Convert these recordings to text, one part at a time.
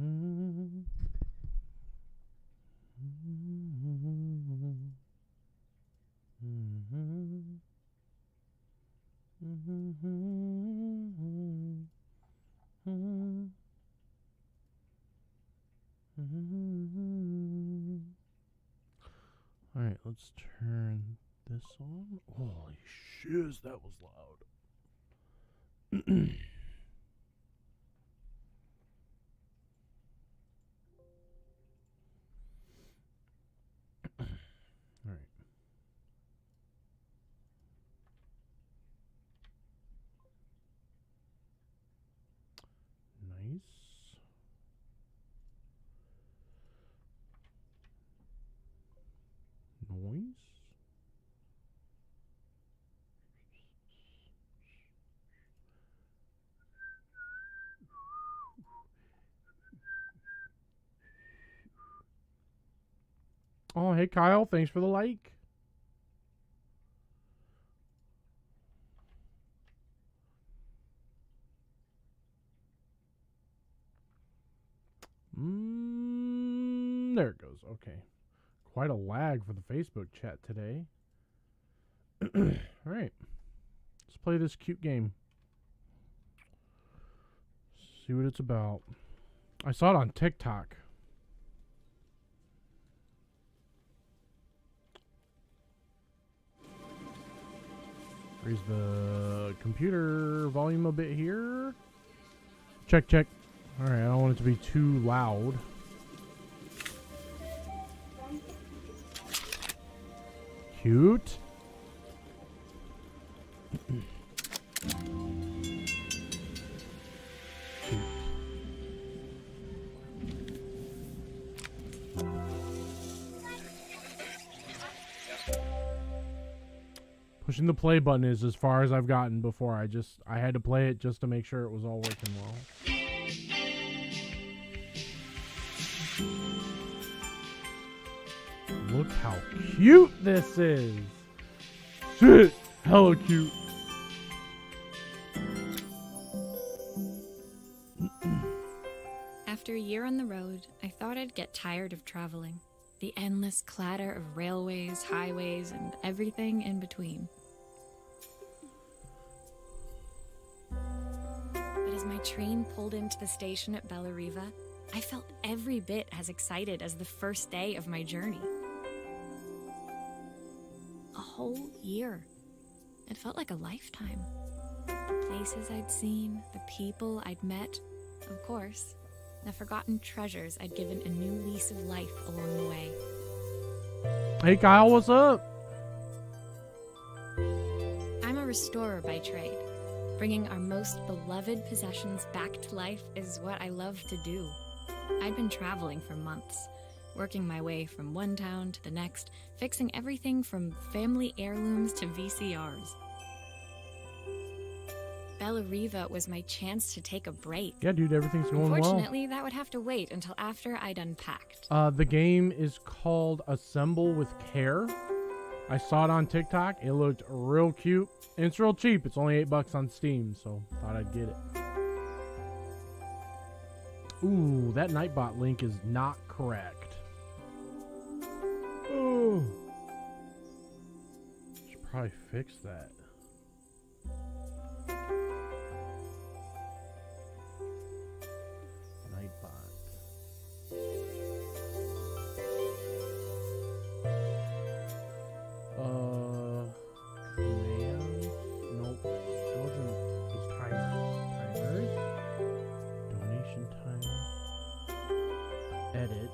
Alright, let's turn this on. Holy shiz, that was loud. Alright. Nice. Noise. Oh, hey Kyle, thanks for the like. There it goes. Okay. Quite a lag for the Facebook chat today. Alright. Let's play this cute game. See what it's about. I saw it on TikTok. Raise the computer volume a bit here. Check, check. Alright, I don't want it to be too loud. Cute. Pushing the play button is as far as I've gotten before. I had to play it just to make sure it was all working well. Look how cute this is. Shit, hella cute. After a year on the road, I thought I'd get tired of traveling. The endless clatter of railways, highways, and everything in between. But as my train pulled into the station at Bellariva, I felt every bit as excited as the first day of my journey. A whole year. It felt like a lifetime. The places I'd seen, the people I'd met, of course, the forgotten treasures I'd given a new lease of life along the way. Hey Kyle, what's up? I'm a restorer by trade. Bringing our most beloved possessions back to life is what I love to do. I'd been traveling for months, working my way from one town to the next, fixing everything from family heirlooms to VCRs. Bellariva was my chance to take a break. Yeah, dude, everything's going well. Unfortunately, that would have to wait until after I'd unpacked. The game is called Assemble with Care. I saw it on TikTok. It looked real cute. And it's real cheap. It's only $8 on Steam, so thought I'd get it. Ooh, that Nightbot link is not correct. Ooh. Should probably fix that. Command. Nope. It wasn't. It's timers. Donation timer. Edit.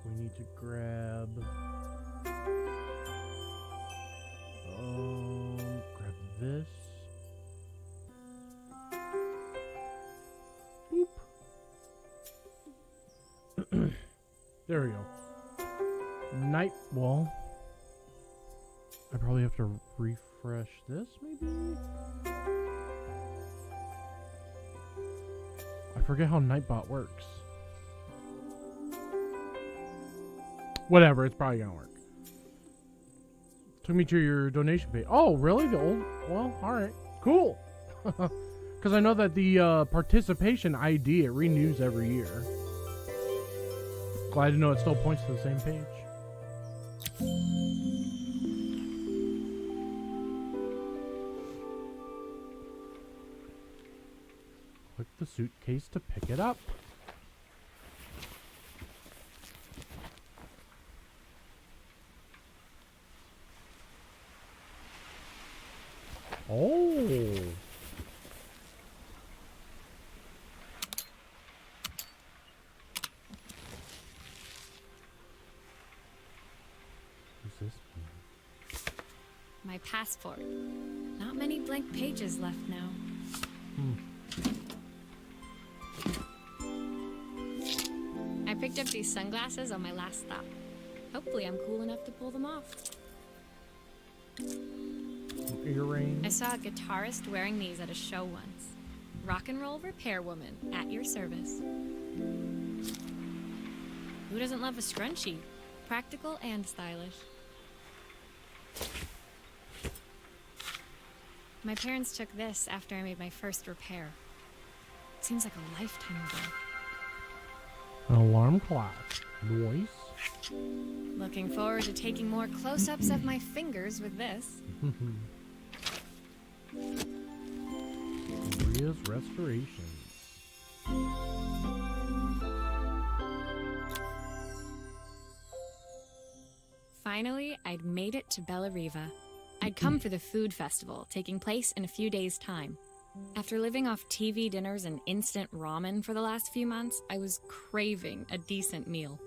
We need to grab. Grab this. Boop. There we go. Night. Well, I probably have to refresh this, maybe? I forget how Nightbot works. Whatever, it's probably gonna work. Took me to your donation page. Oh, really? The old? Well, alright. Cool. Because I know that the participation ID, it renews every year. Glad to know it still points to the same page. Click the suitcase to pick it up. Oh. What's this? My passport. Not many blank pages left now. I picked up these sunglasses on my last stop. Hopefully I'm cool enough to pull them off. Earrings. I saw a guitarist wearing these at a show once. Rock and roll repair woman, at your service. Who doesn't love a scrunchie? Practical and stylish. My parents took this after I made my first repair. It seems like a lifetime ago. An alarm clock. Noise. Looking forward to taking more close-ups of my fingers with this. Maria's Restoration. Finally, I'd made it to Bella Riva. I'd come for the food festival, taking place in a few days' time. After living off TV dinners and instant ramen for the last few months, I was craving a decent meal.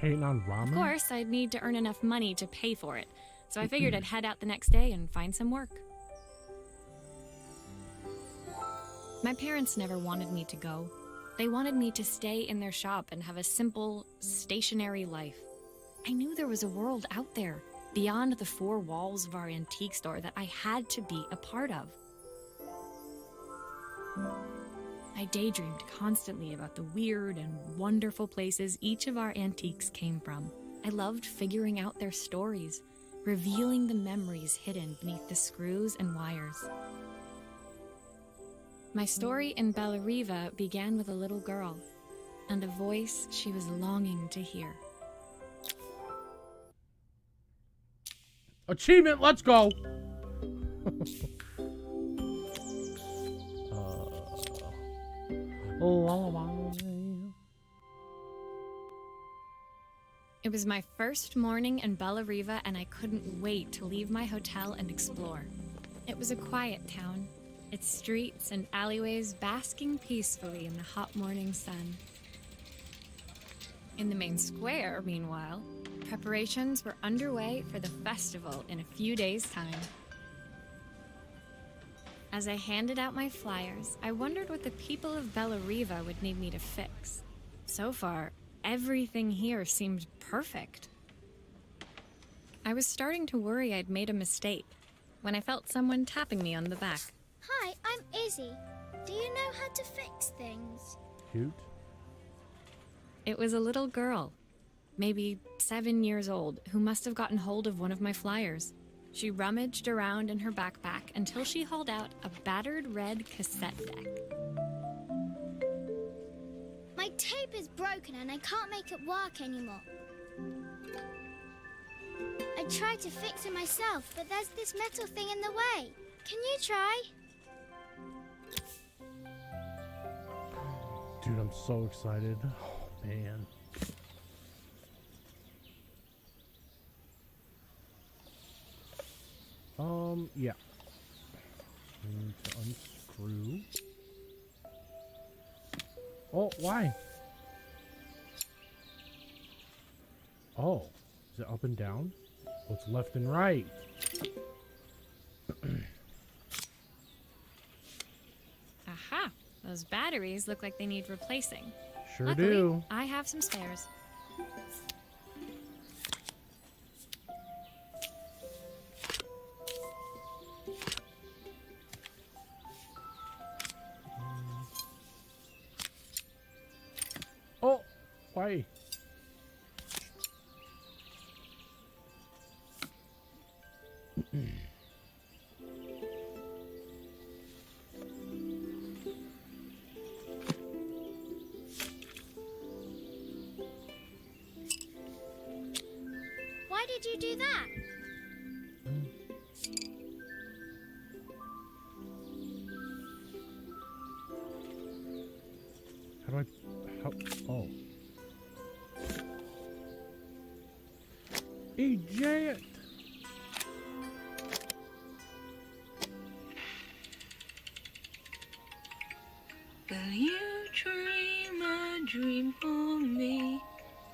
Hating on ramen? Of course, I'd need to earn enough money to pay for it, so I figured I'd head out the next day and find some work. My parents never wanted me to go. They wanted me to stay in their shop and have a simple, stationary life. I knew there was a world out there, beyond the four walls of our antique store, that I had to be a part of. I daydreamed constantly about the weird and wonderful places each of our antiques came from. I loved figuring out their stories, revealing the memories hidden beneath the screws and wires. My story in Bella Riva began with a little girl and a voice she was longing to hear. Achievement, let's go! Lullaby. It was my first morning in Bella Riva, and I couldn't wait to leave my hotel and explore. It was a quiet town, its streets and alleyways basking peacefully in the hot morning sun. In the main square, meanwhile, preparations were underway for the festival in a few days' time. As I handed out my flyers, I wondered what the people of Bella Riva would need me to fix. So far, everything here seemed perfect. I was starting to worry I'd made a mistake when I felt someone tapping me on the back. Hi, I'm Izzy. Do you know how to fix things? Cute. It was a little girl, maybe 7 years old, who must have gotten hold of one of my flyers. She rummaged around in her backpack until she hauled out a battered red cassette deck. My tape is broken and I can't make it work anymore. I tried to fix it myself, but there's this metal thing in the way. Can you try? Dude, I'm so excited. Oh, man. Yeah. I need to unscrew. Oh, why? Oh, is it up and down? Oh, it's left and right. Aha! Those batteries look like they need replacing. Sure Luckily, do. I have some spares. Oh, why? could you do that? How do I... How... Oh. Eject! Will you dream a dream for me?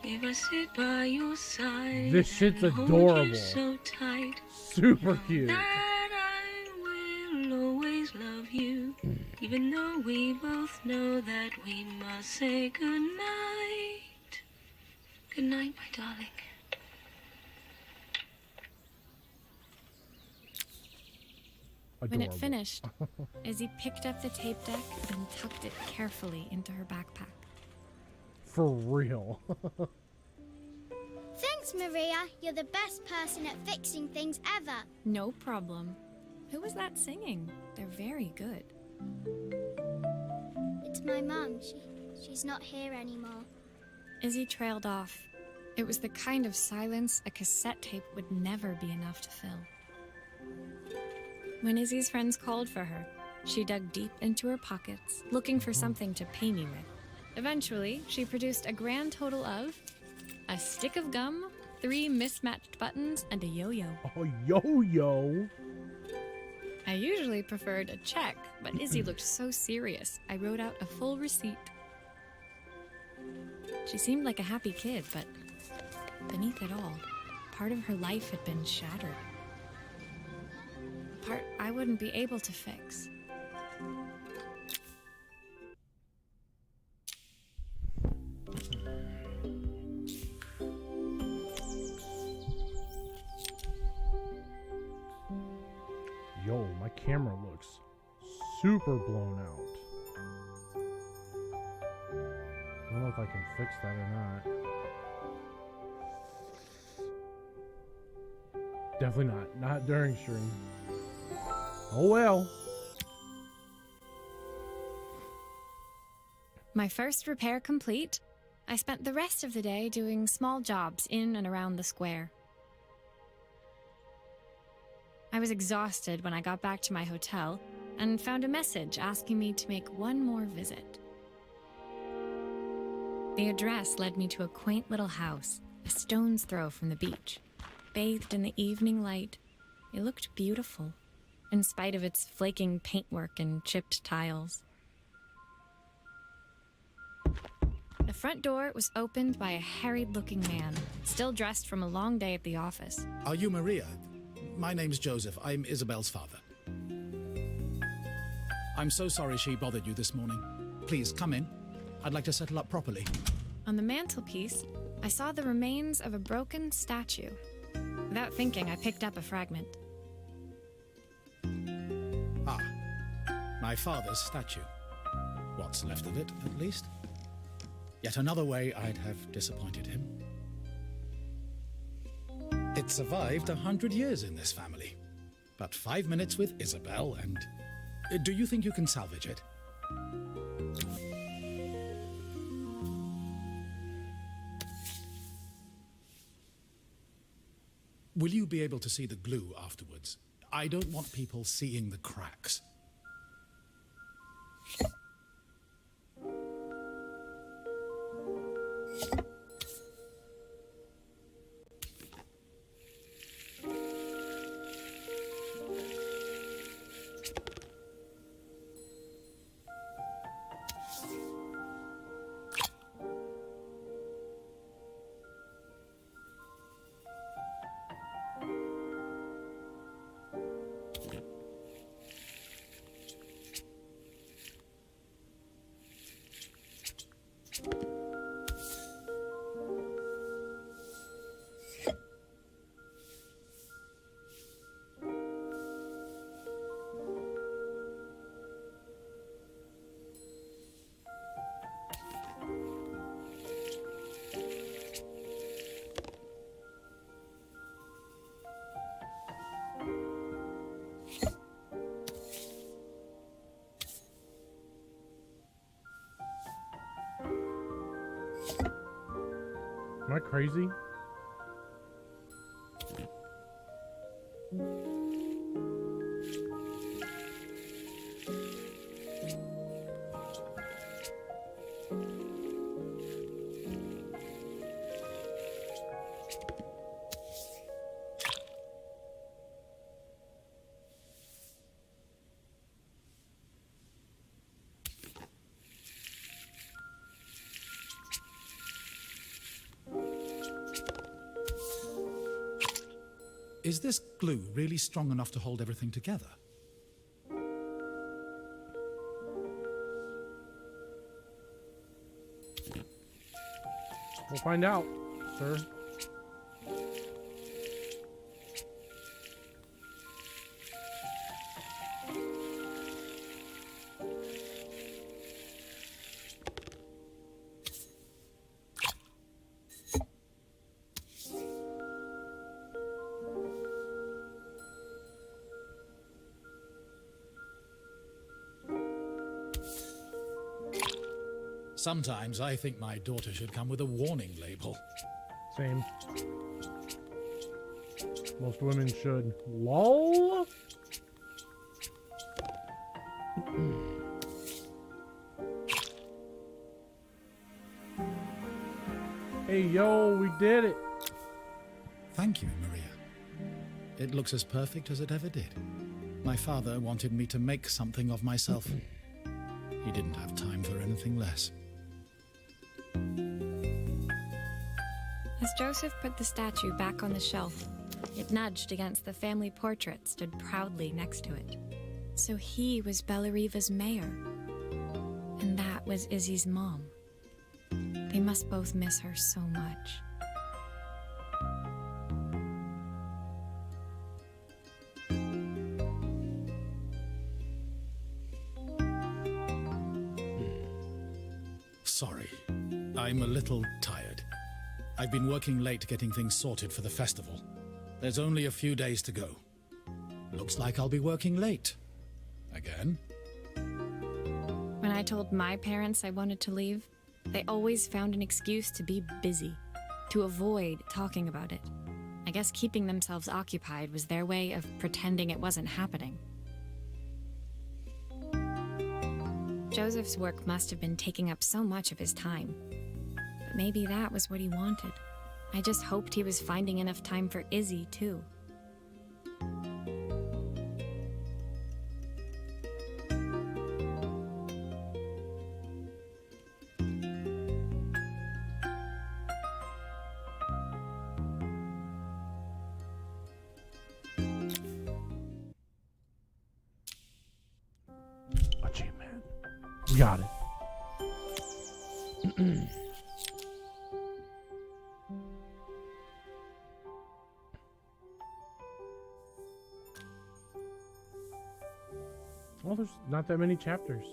If I sit by your side, This shit's and hold adorable. you so tight Super cute. that I will always love you, even though we both know that we must say goodnight. Good night, my darling. When it Adorable. finished, Izzy picked up the tape deck and tucked it carefully into her backpack. For real. Thanks, Maria. You're the best person at fixing things ever. No problem. Who was that singing? They're very good. It's my mum. She's not here anymore. Izzy trailed off. It was the kind of silence a cassette tape would never be enough to fill. When Izzy's friends called for her, she dug deep into her pockets, looking for something to pay me with. Eventually, she produced a grand total of a stick of gum, 3 mismatched buttons, and a yo-yo. Oh, yo-yo. I usually preferred a check, but Izzy looked so serious, I wrote out a full receipt. She seemed like a happy kid, but beneath it all, part of her life had been shattered. A part I wouldn't be able to fix. Yo, my camera looks super blown out. I don't know if I can fix that or not. Definitely not. Not during stream. Oh well. My first repair complete, I spent the rest of the day doing small jobs in and around the square. I was exhausted when I got back to my hotel and found a message asking me to make one more visit. The address led me to a quaint little house, a stone's throw from the beach. Bathed in the evening light, it looked beautiful, in spite of its flaking paintwork and chipped tiles. The front door was opened by a harried-looking man, still dressed from a long day at the office. Are you Maria? My name's Joseph. I'm Isabel's father. I'm so sorry she bothered you this morning. Please, come in. I'd like to settle up properly. On the mantelpiece, I saw the remains of a broken statue. Without thinking, I picked up a fragment. Ah, my father's statue. What's left of it, at least. Yet another way I'd have disappointed him. It survived 100 years in this family. But 5 minutes with Isabel and... Do you think you can salvage it? Will you be able to see the glue afterwards? I don't want people seeing the cracks. Am I crazy? Is this glue really strong enough to hold everything together? We'll find out, sir. Sometimes I think my daughter should come with a warning label. Same. Most women should. LOL? Hey, yo, we did it. Thank you, Maria. It looks as perfect as it ever did. My father wanted me to make something of myself. He didn't have time for anything less. As Joseph put the statue back on the shelf, it nudged against the family portrait stood proudly next to it. So he was Bellariva's mayor. And that was Izzy's mom. They must both miss her so much. Sorry, I'm a little tired. I've been working late getting things sorted for the festival. There's only a few days to go. Looks like I'll be working late. Again? When I told my parents I wanted to leave, they always found an excuse to be busy, to avoid talking about it. I guess keeping themselves occupied was their way of pretending it wasn't happening. Joseph's work must have been taking up so much of his time. But maybe that was what he wanted. I just hoped he was finding enough time for Izzy, too. Achievement. We got it. Well, there's not that many chapters.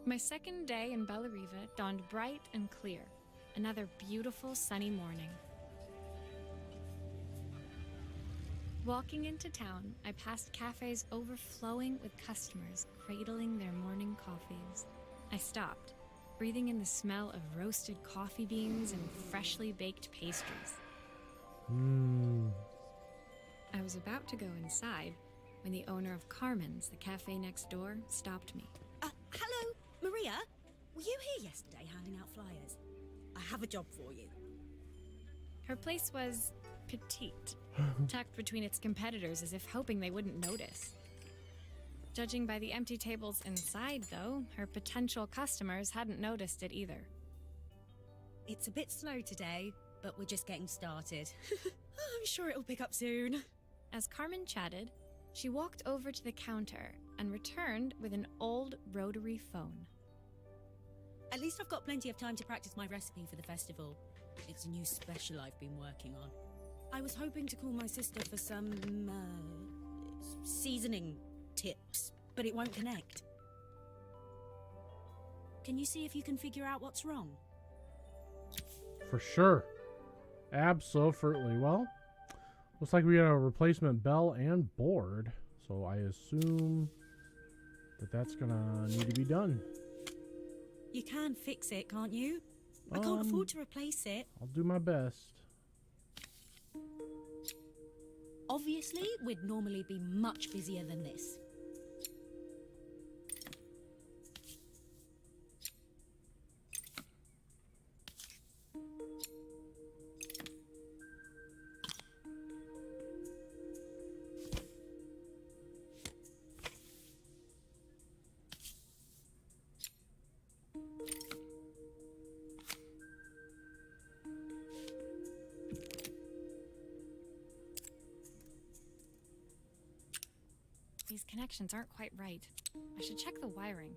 My second day in Bellariva dawned bright and clear. Another beautiful sunny morning. Walking into town, I passed cafes overflowing with customers cradling their morning coffees. I stopped, breathing in the smell of roasted coffee beans and freshly baked pastries. I was about to go inside when the owner of Carmen's, the cafe next door, stopped me. Hello, Maria? Were you here yesterday handing out flyers? I have a job for you. Her place was petite, tucked between its competitors as if hoping they wouldn't notice. Judging by the empty tables inside, though, her potential customers hadn't noticed it either. It's a bit slow today, but we're just getting started. I'm sure it'll pick up soon. As Carmen chatted, she walked over to the counter and returned with an old rotary phone. At least I've got plenty of time to practice my recipe for the festival. It's a new special I've been working on. I was hoping to call my sister for some, seasoning tips, but it won't connect. Can you see if you can figure out what's wrong? For sure. Absolutely. Well, looks like we got a replacement bell and board, so I assume that that's gonna need to be done. You can fix it, can't you? I can't afford to replace it. I'll do my best. Obviously, we'd normally be much busier than this. These connections aren't quite right. I should check the wiring.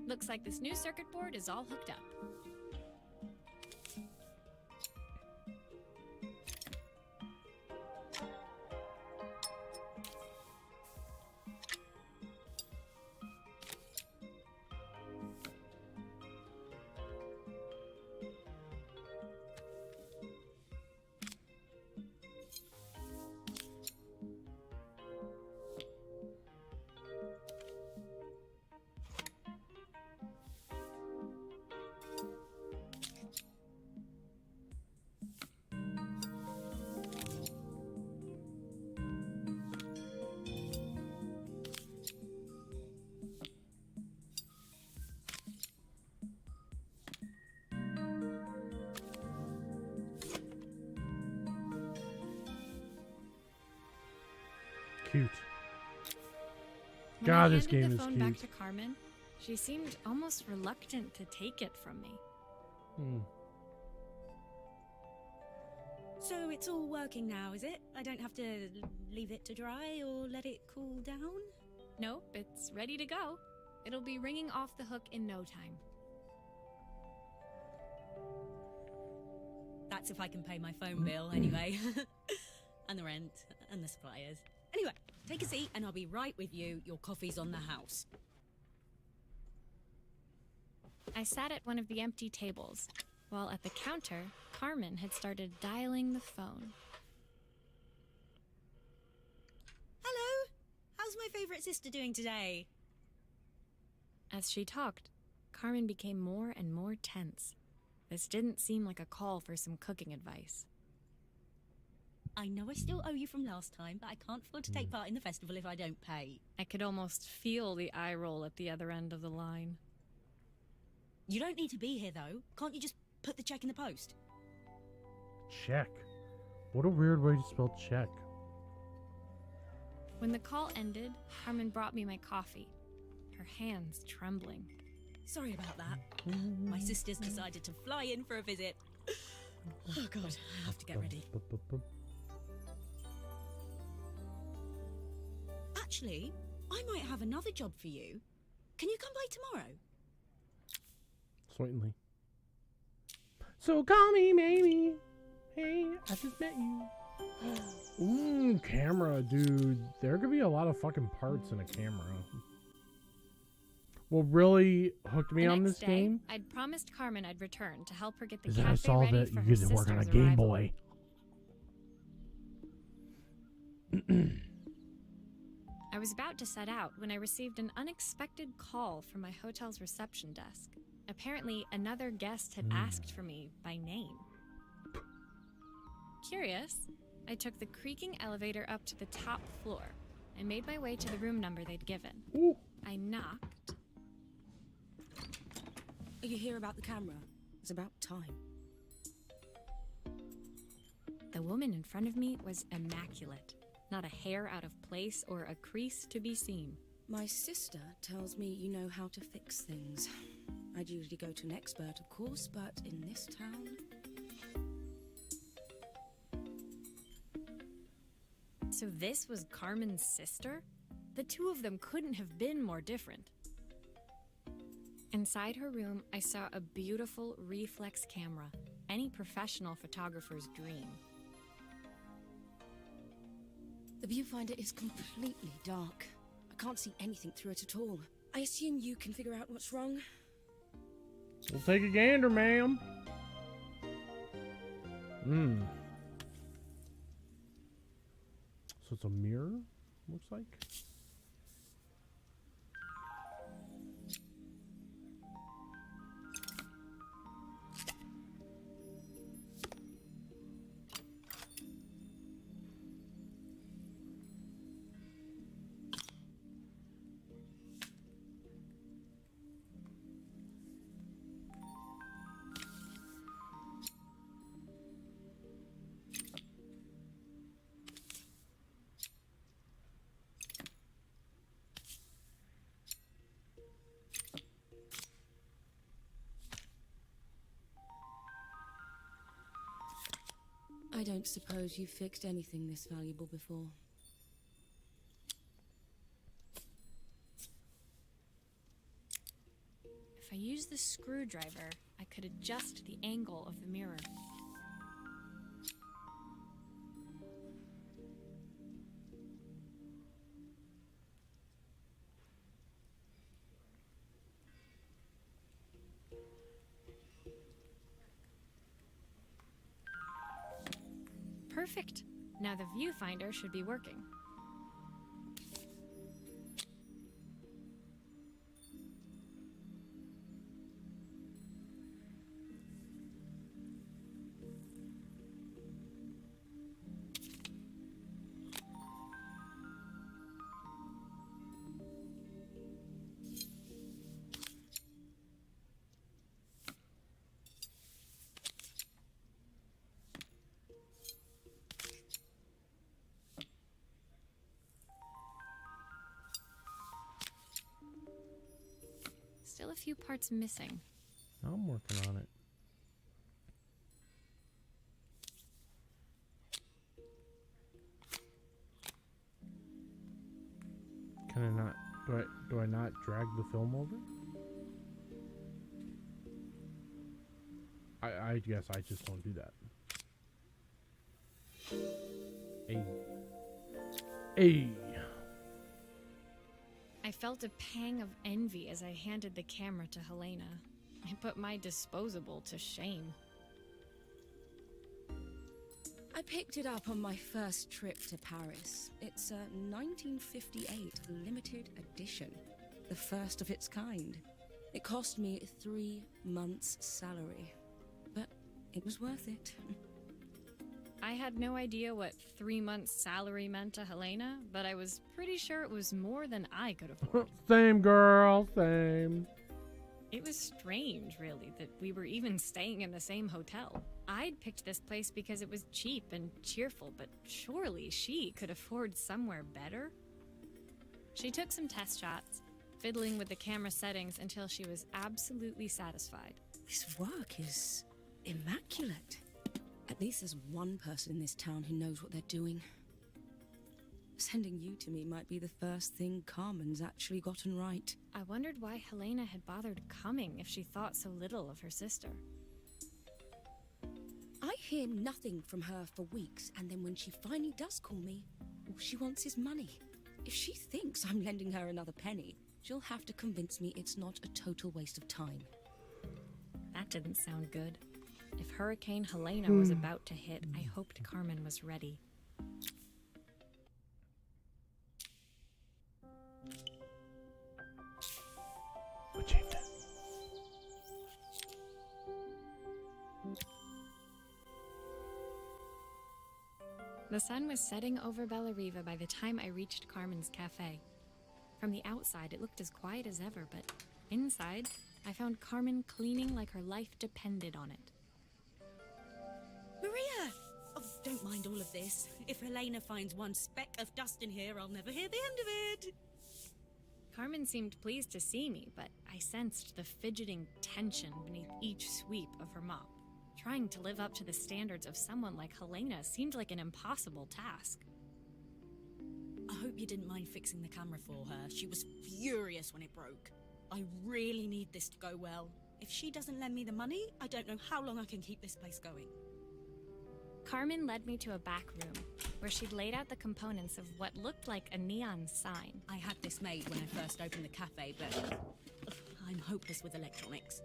Looks like this new circuit board is all hooked up. Cute. When God, I this handed game the is phone back cute. to Carmen, she seemed almost reluctant to take it from me. So it's all working now, is it? I don't have to leave it to dry or let it cool down? Nope, it's ready to go. It'll be ringing off the hook in no time. That's if I can pay my phone bill, anyway. And the rent, and the suppliers. Anyway, take a seat and I'll be right with you. Your coffee's on the house. I sat at one of the empty tables, while at the counter, Carmen had started dialing the phone. Hello? How's my favourite sister doing today? As she talked, Carmen became more and more tense. This didn't seem like a call for some cooking advice. I know I still owe you from last time, but I can't afford to take part in the festival if I don't pay. I could almost feel the eye roll at the other end of the line. You don't need to be here, though. Can't you just put the check in the post? Check. What a weird way to spell check. When the call ended, Carmen brought me my coffee, her hands trembling. Sorry about that. My sister's decided to fly in for a visit. Oh, God, I have to get ready. Actually, I might have another job for you. Can you come by tomorrow? Certainly. So call me, maybe. Hey, I just met you. Camera, dude. There could be a lot of fucking parts in a camera. What really hooked me The on next this day, game I'd promised Carmen I'd return to help her get the is cafe that I saw ready that for you her get to work on a sister's Game arrival. Boy. I was about to set out when I received an unexpected call from my hotel's reception desk. Apparently, another guest had asked for me by name. Curious, I took the creaking elevator up to the top floor and made my way to the room number they'd given. Ooh. I knocked. Are you here about the camera? It's about time. The woman in front of me was immaculate. Not a hair out of place or a crease to be seen. My sister tells me you know how to fix things. I'd usually go to an expert, of course, but in this town... So this was Carmen's sister? The two of them couldn't have been more different. Inside her room, I saw a beautiful reflex camera, any professional photographer's dream. The viewfinder is completely dark. I can't see anything through it at all. I assume you can figure out what's wrong? We'll take a gander, ma'am. Hmm. So it's a mirror, looks like. I don't suppose you've fixed anything this valuable before. If I use the screwdriver, I could adjust the angle of the mirror. Perfect. Now the viewfinder should be working. Still a few parts missing. I'm working on it. Can I not? Do I not drag the film over? I guess I just don't do that. Hey. Hey. I felt a pang of envy as I handed the camera to Helena. I put my disposable to shame. I picked it up on my first trip to Paris. It's a 1958 limited edition, the first of its kind. It cost me 3 months' salary, but it was worth it. I had no idea what 3 months' salary meant to Helena, but I was pretty sure it was more than I could afford. Same girl, same. It was strange, really, that we were even staying in the same hotel. I'd picked this place because it was cheap and cheerful, but surely she could afford somewhere better? She took some test shots, fiddling with the camera settings until she was absolutely satisfied. This work is immaculate. At least there's one person in this town who knows what they're doing. Sending you to me might be the first thing Carmen's actually gotten right. I wondered why Helena had bothered coming if she thought so little of her sister. I hear nothing from her for weeks, and then when she finally does call me, all she wants is money. If she thinks I'm lending her another penny, she'll have to convince me it's not a total waste of time. That didn't sound good. If Hurricane Helena was about to hit, I hoped Carmen was ready. Achieved it. The sun was setting over Bellariva by the time I reached Carmen's cafe. From the outside, it looked as quiet as ever, but inside, I found Carmen cleaning like her life depended on it. Maria! Oh, don't mind all of this. If Helena finds one speck of dust in here, I'll never hear the end of it. Carmen seemed pleased to see me, but I sensed the fidgeting tension beneath each sweep of her mop. Trying to live up to the standards of someone like Helena seemed like an impossible task. I hope you didn't mind fixing the camera for her. She was furious when it broke. I really need this to go well. If she doesn't lend me the money, I don't know how long I can keep this place going. Carmen led me to a back room, where she'd laid out the components of what looked like a neon sign. I had this made when I first opened the cafe, but I'm hopeless with electronics.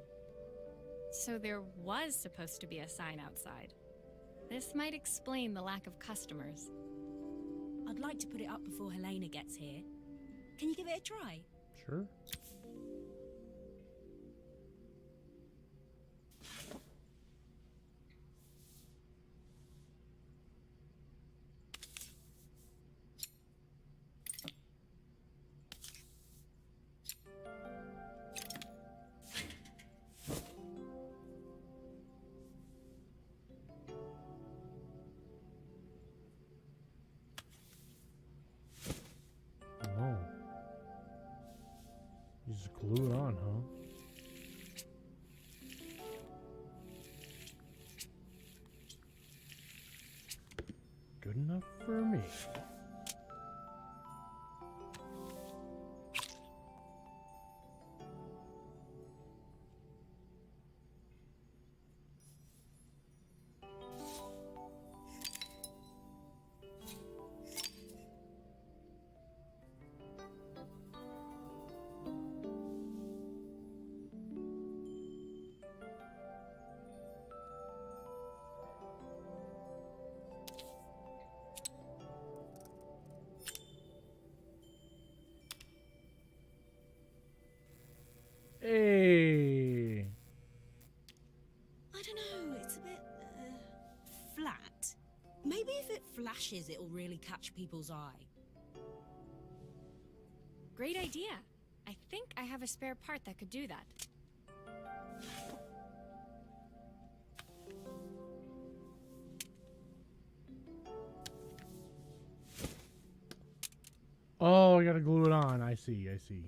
So there was supposed to be a sign outside. This might explain the lack of customers. I'd like to put it up before Helena gets here. Can you give it a try? Sure. Oh. You just glue it on, huh? Good enough for me. Hey. I don't know, it's a bit, flat. Maybe if it flashes, it'll really catch people's eye. Great idea. I think I have a spare part that could do that. Oh, I gotta glue it on. I see, I see.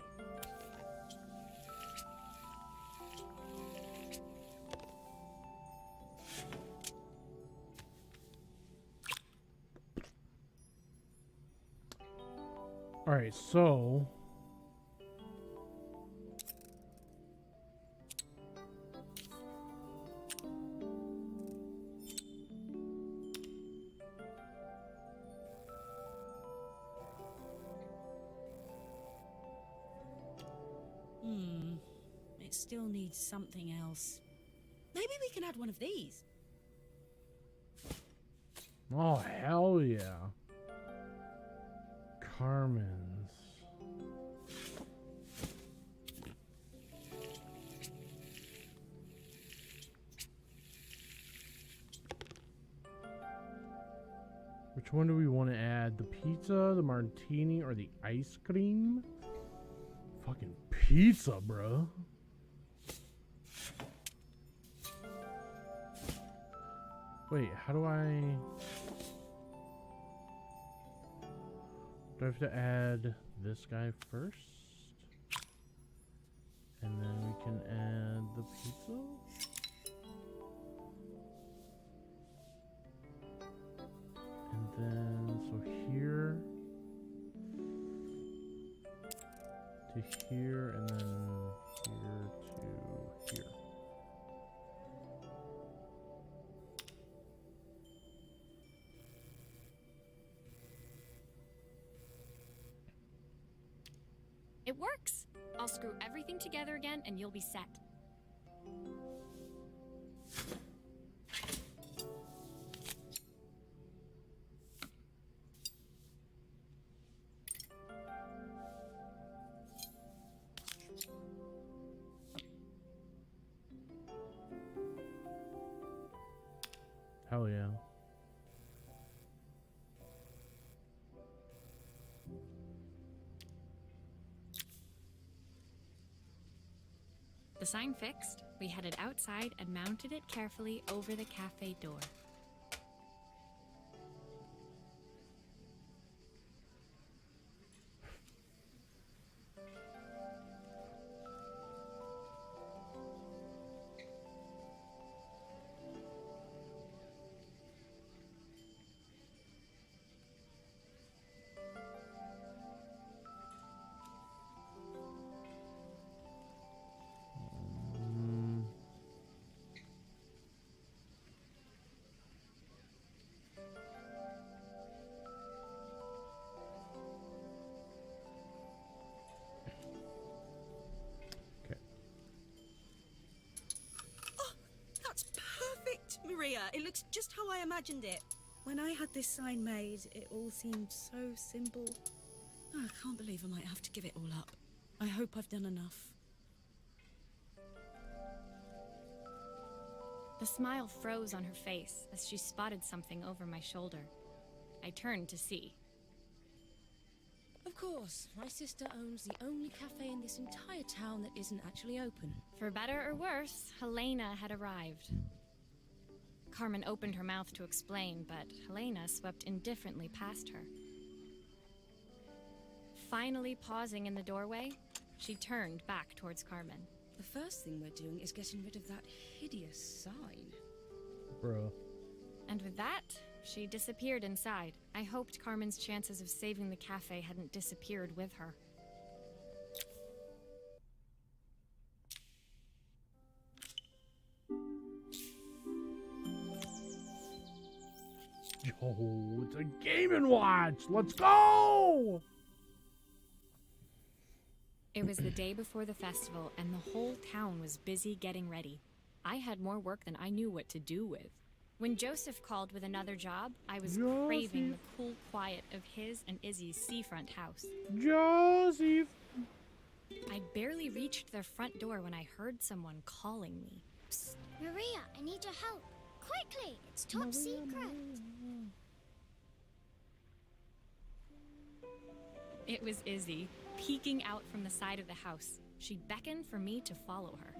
Alright, so... It still needs something else. Maybe we can add one of these. Oh, hell yeah. Carmen's. Which one do we want to add? The pizza, the martini, or the ice cream? Fucking pizza, bro. Wait, how do I... Do I have to add this guy first? And then we can add the pizza? And then, so here to here, and then here to here. It works! I'll screw everything together again and you'll be set. Hell yeah. The sign fixed, we headed outside and mounted it carefully over the cafe door. Freya. It looks just how I imagined it. When I had this sign made, it all seemed so simple. Oh, I can't believe I might have to give it all up. I hope I've done enough. The smile froze on her face as she spotted something over my shoulder. I turned to see. Of course, my sister owns the only cafe in this entire town that isn't actually open. For better or worse, Helena had arrived. Carmen opened her mouth to explain, but Helena swept indifferently past her. Finally pausing in the doorway, she turned back towards Carmen. The first thing we're doing is getting rid of that hideous sign. Bro. And with that, she disappeared inside. I hoped Carmen's chances of saving the cafe hadn't disappeared with her. Oh, it's a Game & Watch! Let's go! It was the day before the festival, and the whole town was busy getting ready. I had more work than I knew what to do with. When Joseph called with another job, I was craving the cool quiet of his and Izzy's seafront house. Joseph! I'd barely reached their front door when I heard someone calling me. Psst, Maria, I need your help. Quickly, it's top secret. It was Izzy, peeking out from the side of the house. She beckoned for me to follow her.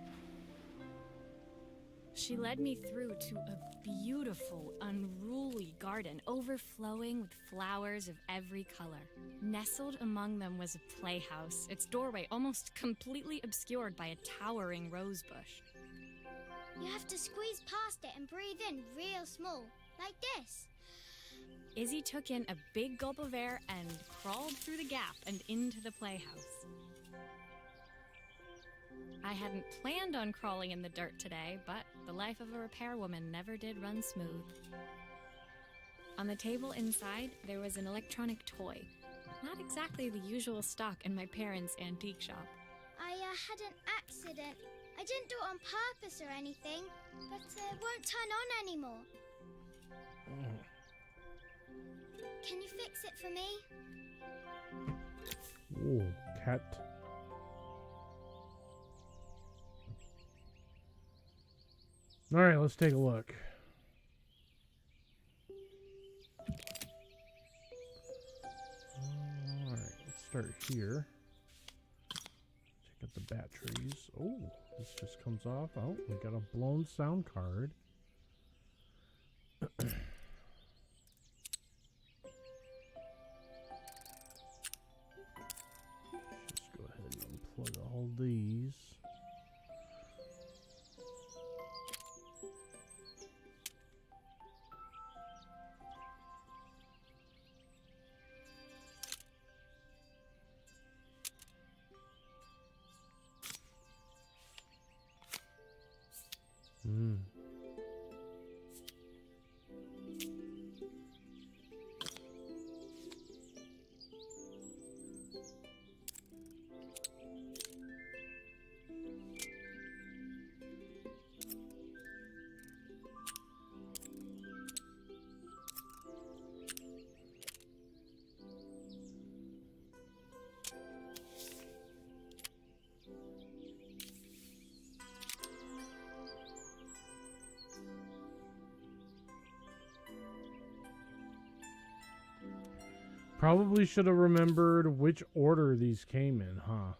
She led me through to a beautiful, unruly garden overflowing with flowers of every color. Nestled among them was a playhouse, its doorway almost completely obscured by a towering rose bush. You have to squeeze past it and breathe in real small, like this. Izzy took in a big gulp of air and crawled through the gap and into the playhouse. I hadn't planned on crawling in the dirt today, but the life of a repairwoman never did run smooth. On the table inside, there was an electronic toy. Not exactly the usual stock in my parents' antique shop. I had an accident. I didn't do it on purpose or anything, but it won't turn on anymore. Can you fix it for me? Ooh, cat. Alright, let's take a look. Alright, let's start here. Check out the batteries. Oh, this just comes off. Oh, we got a blown sound card. Just go ahead and unplug all these. Probably should have remembered which order these came in, huh?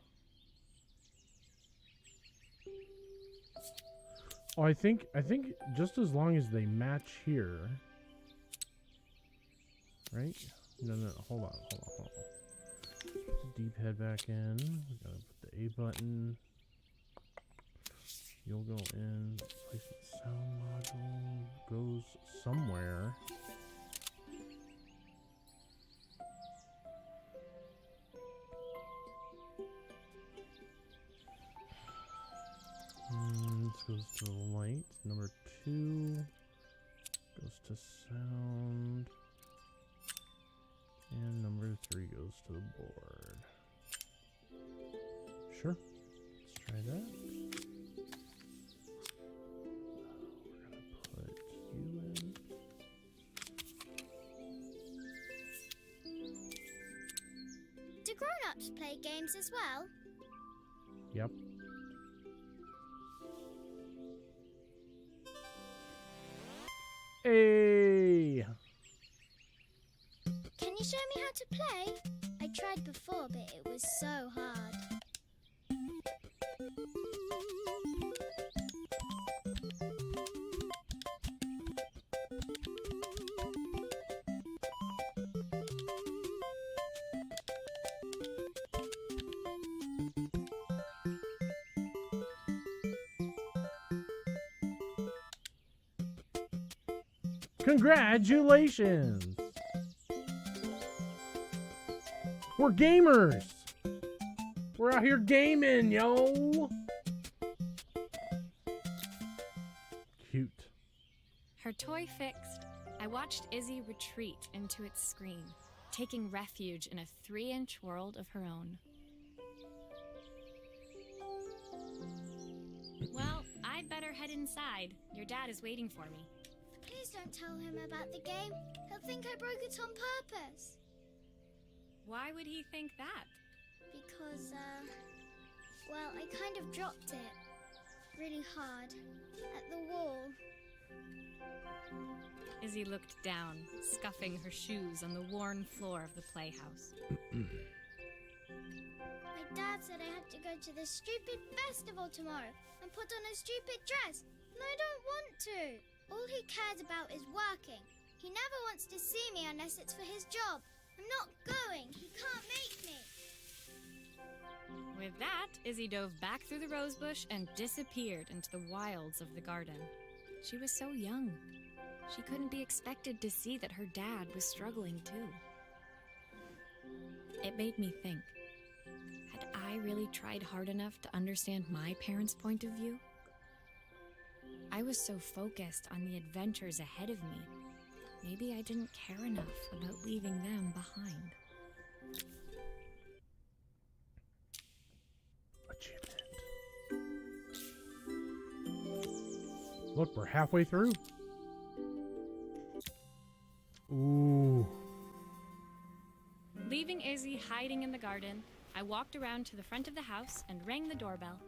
Oh, I think just as long as they match here. Right? No, hold on. Put the D-pad back in. We gotta put the A button. You'll go in. Placement sound module goes somewhere. This goes to the light. Number 2 goes to sound. And number 3 goes to the board. Sure. Let's try that. We're gonna put you grown-ups play games as well? Yep. Hey! Can you show me how to play? I tried before, but it was so hard. Congratulations! We're gamers! We're out here gaming, yo! Cute. Her toy fixed, I watched Izzy retreat into its screen, taking refuge in a 3-inch world of her own. Well, I'd better head inside. Your dad is waiting for me. Please don't tell him about the game. He'll think I broke it on purpose. Why would he think that? Because, well, I kind of dropped it really hard at the wall. Izzy looked down, scuffing her shoes on the worn floor of the playhouse. My dad said I had to go to this stupid festival tomorrow and put on a stupid dress, and I don't want to. All he cares about is working. He never wants to see me unless it's for his job. I'm not going. He can't make me. With that, Izzy dove back through the rosebush and disappeared into the wilds of the garden. She was so young. She couldn't be expected to see that her dad was struggling too. It made me think, had I really tried hard enough to understand my parents' point of view? I was so focused on the adventures ahead of me. Maybe I didn't care enough about leaving them behind. Achievement. Look, we're halfway through. Ooh. Leaving Izzy hiding in the garden, I walked around to the front of the house and rang the doorbell.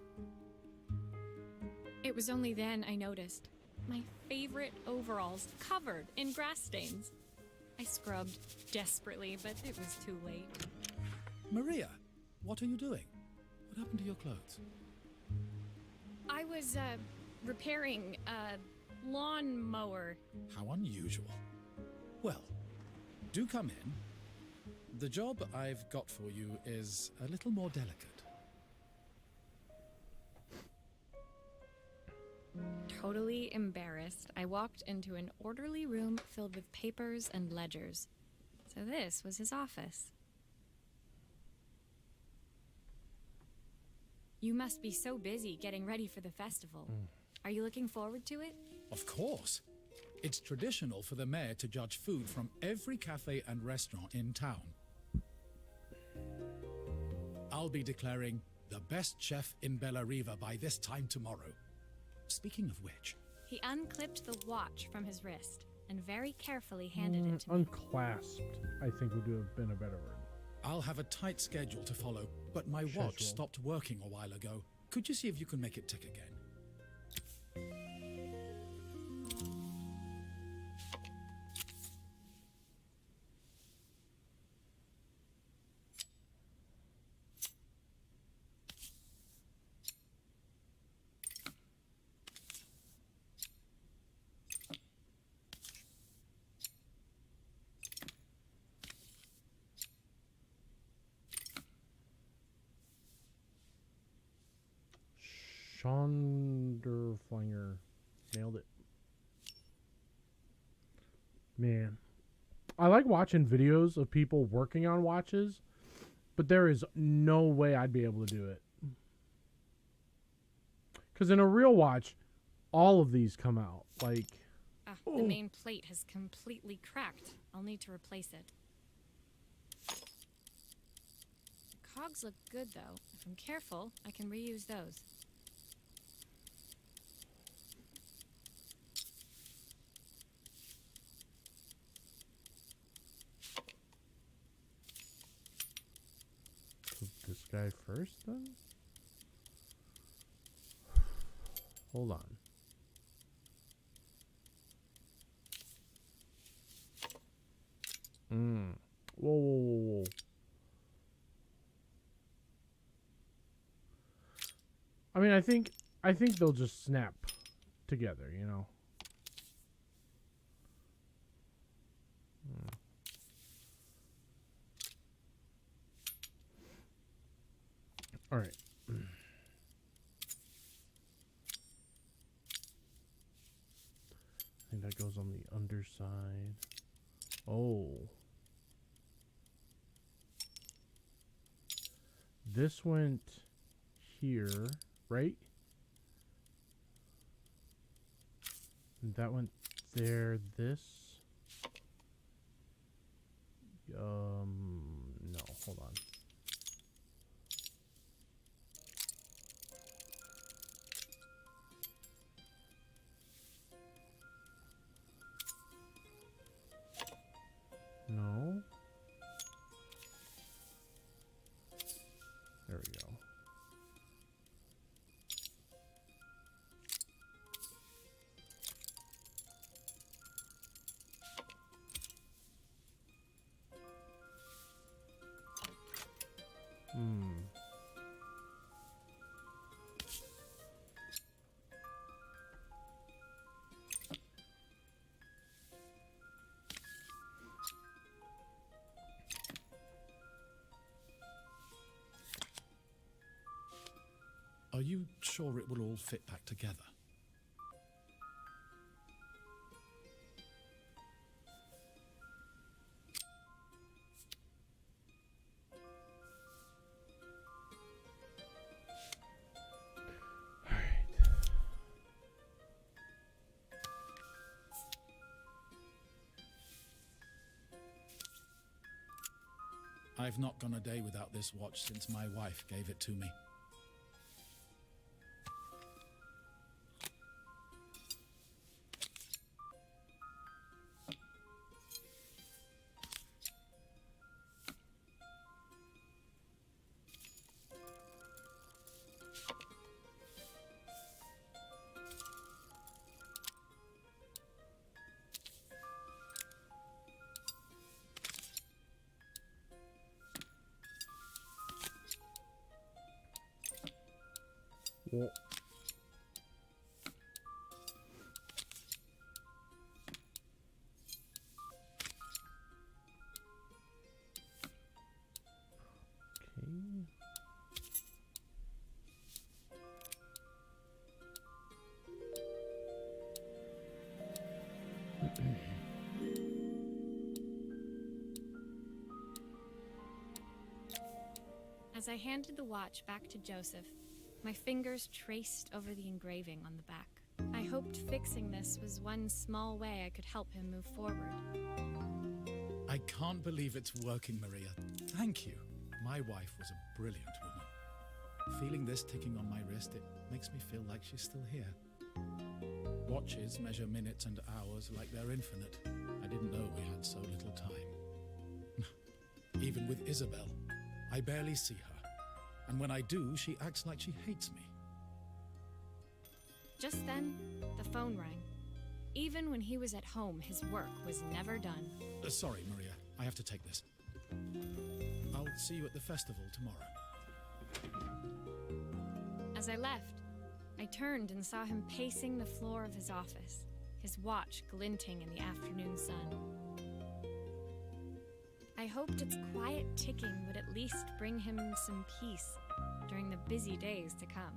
It was only then I noticed my favorite overalls covered in grass stains. I scrubbed desperately, but it was too late. Maria, what are you doing? What happened to your clothes? I was, repairing a lawn mower. How unusual. Well, do come in. The job I've got for you is a little more delicate. Totally embarrassed, I walked into an orderly room filled with papers and ledgers. So this was his office. You must be so busy getting ready for the festival. Are you looking forward to it? Of course. It's traditional for the mayor to judge food from every cafe and restaurant in town. I'll be declaring the best chef in Bella Riva by this time tomorrow. Speaking of which... He unclipped the watch from his wrist and very carefully handed it to me. Unclasped, I think would have been a better word. I'll have a tight schedule to follow, but my watch stopped working a while ago. Could you see if you can make it tick again? Schonderflinger. Nailed it. Man. I like watching videos of people working on watches, but there is no way I'd be able to do it. Because in a real watch, all of these come out. Like, the main plate has completely cracked. I'll need to replace it. The cogs look good, though. If I'm careful, I can reuse those. Should I first then? Hold on. Whoa, whoa, whoa, whoa. I mean, I think they'll just snap together, you know. All right. I think that goes on the underside. Oh. This went here, right? And that went there. This. No, hold on. No. There we go. Are you sure it will all fit back together? I've not gone a day without this watch since my wife gave it to me. Well, As I handed the watch back to Joseph, my fingers traced over the engraving on the back. I hoped fixing this was one small way I could help him move forward. I can't believe it's working, Maria. Thank you. My wife was a brilliant woman. Feeling this ticking on my wrist, it makes me feel like she's still here. Watches measure minutes and hours like they're infinite. I didn't know we had so little time. Even with Isabel, I barely see her. And when I do, she acts like she hates me. Just then, the phone rang. Even when he was at home, his work was never done. Sorry, Maria. I have to take this. I'll see you at the festival tomorrow. As I left, I turned and saw him pacing the floor of his office, his watch glinting in the afternoon sun. I hoped its quiet ticking would at least bring him some peace during the busy days to come.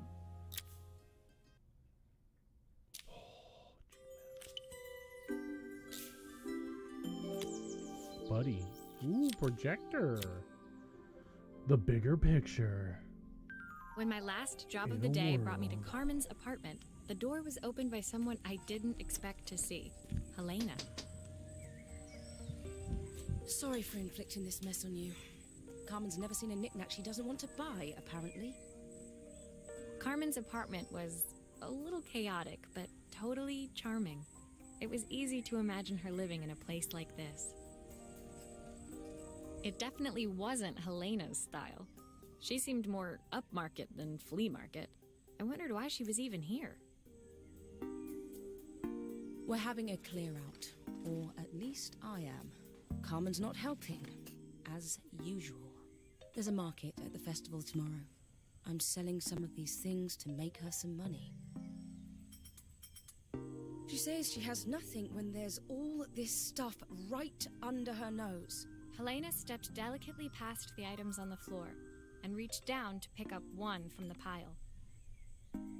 buddy. Ooh, projector. The bigger picture. When my last job of In the a day brought me to world. Carmen's apartment, the door was opened by someone I didn't expect to see, Helena. Sorry for inflicting this mess on you. Carmen's never seen a knickknack she doesn't want to buy, apparently. Carmen's apartment was a little chaotic, but totally charming. It was easy to imagine her living in a place like this. It definitely wasn't Helena's style. She seemed more upmarket than flea market. I wondered why she was even here. We're having a clear out, or at least I am. Carmen's not helping, as usual. There's a market at the festival tomorrow. I'm selling some of these things to make her some money. She says she has nothing when there's all this stuff right under her nose. Helena stepped delicately past the items on the floor and reached down to pick up one from the pile.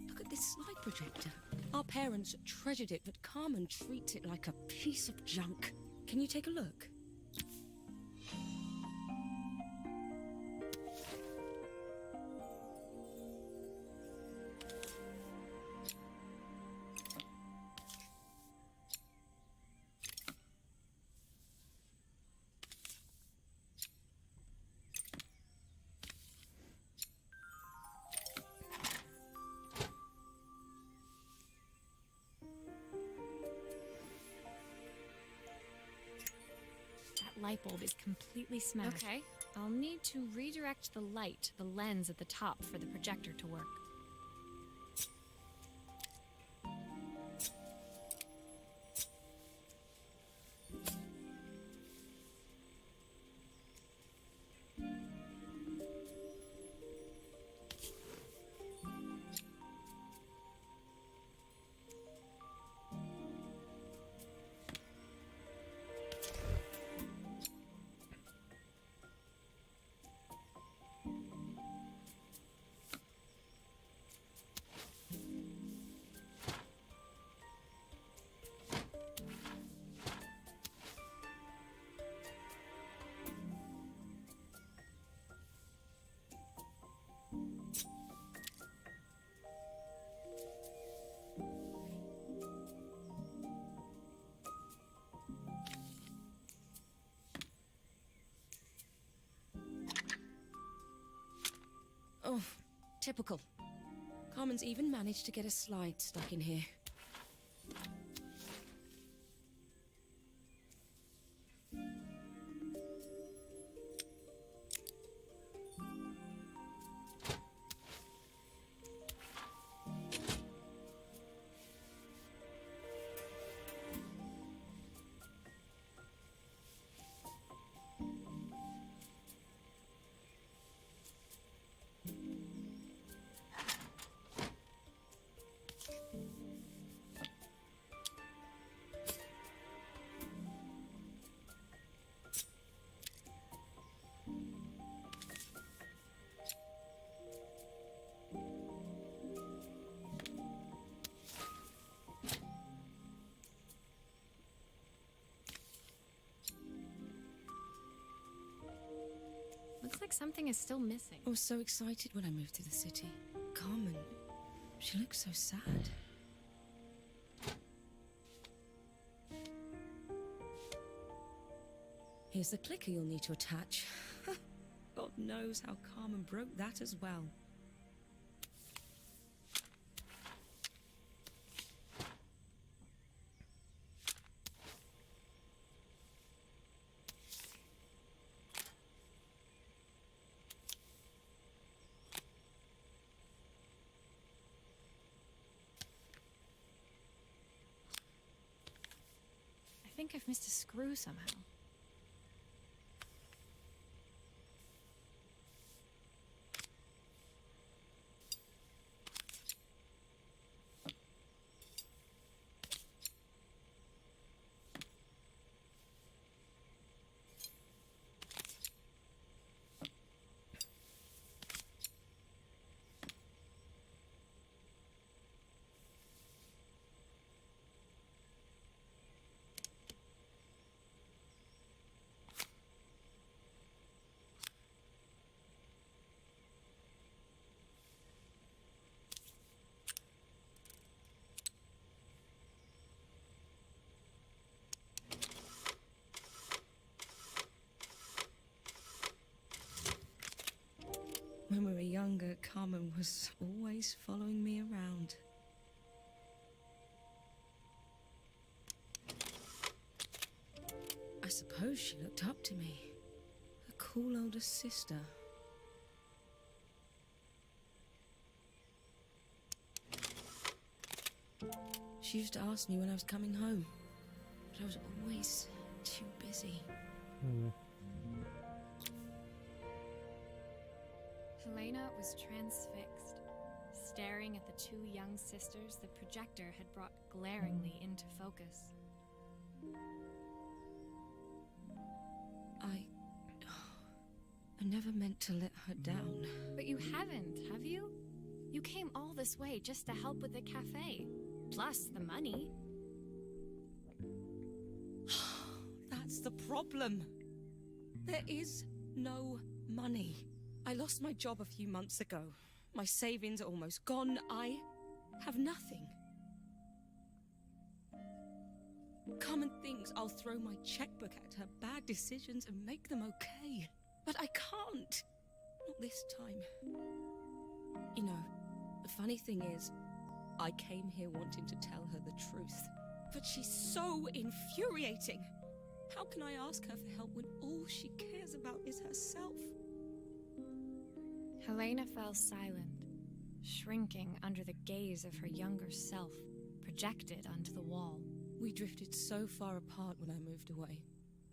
Look at this slide projector. Our parents treasured it, but Carmen treats it like a piece of junk. Can you take a look? Light bulb is completely smashed. Okay. I'll need to redirect the light, the lens at the top, for the projector to work. Oh, typical. Carmen's even managed to get a slide stuck in here. Looks like something is still missing. I was so excited when I moved to the city. Carmen, she looks so sad. Here's the clicker you'll need to attach. God knows how Carmen broke that as well. I think I've missed a screw somehow. When we were younger, Carmen was always following me around. I suppose she looked up to me. A cool older sister. She used to ask me when I was coming home, but I was always too busy. Helena was transfixed, staring at the two young sisters the projector had brought glaringly into focus. I never meant to let her down. But you haven't, have you? You came all this way just to help with the cafe. Plus the money. That's the problem. There is no money. I lost my job a few months ago. My savings are almost gone. I have nothing. Carmen thinks I'll throw my checkbook at her bad decisions and make them okay. But I can't. Not this time. You know, the funny thing is, I came here wanting to tell her the truth. But she's so infuriating. How can I ask her for help when all she cares about is herself? Helena fell silent, shrinking under the gaze of her younger self, projected onto the wall. We drifted so far apart when I moved away.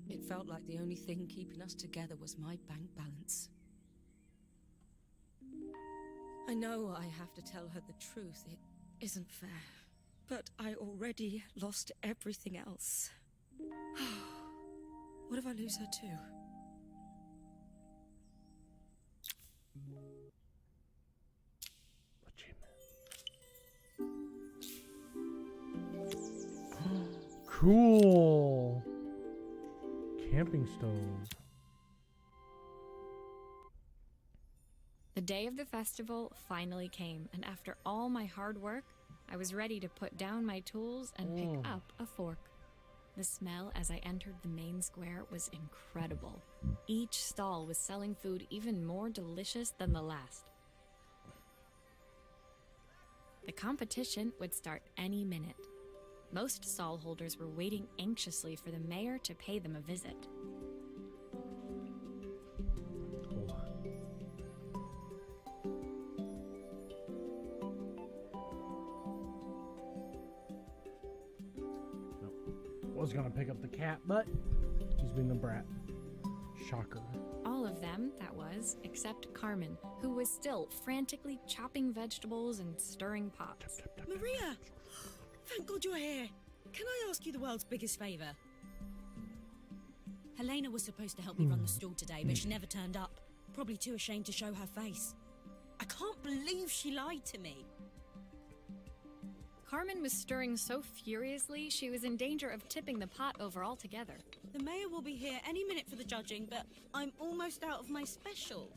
It felt like the only thing keeping us together was my bank balance. I know I have to tell her the truth. It isn't fair. But I already lost everything else. What if I lose her too? Cool. Camping stove. The day of the festival finally came, and after all my hard work, I was ready to put down my tools and pick up a fork. The smell as I entered the main square was incredible. Each stall was selling food even more delicious than the last. The competition would start any minute. Most stall holders were waiting anxiously for the mayor to pay them a visit. Hold on. Was gonna pick up the cat, but he's being a brat. Shocker. All of them, that was, except Carmen, who was still frantically chopping vegetables and stirring pots. Maria! Thank God you're here. Can I ask you the world's biggest favour? Helena was supposed to help me run the stall today, but she never turned up. Probably too ashamed to show her face. I can't believe she lied to me. Carmen was stirring so furiously, she was in danger of tipping the pot over altogether. The mayor will be here any minute for the judging, but I'm almost out of my special.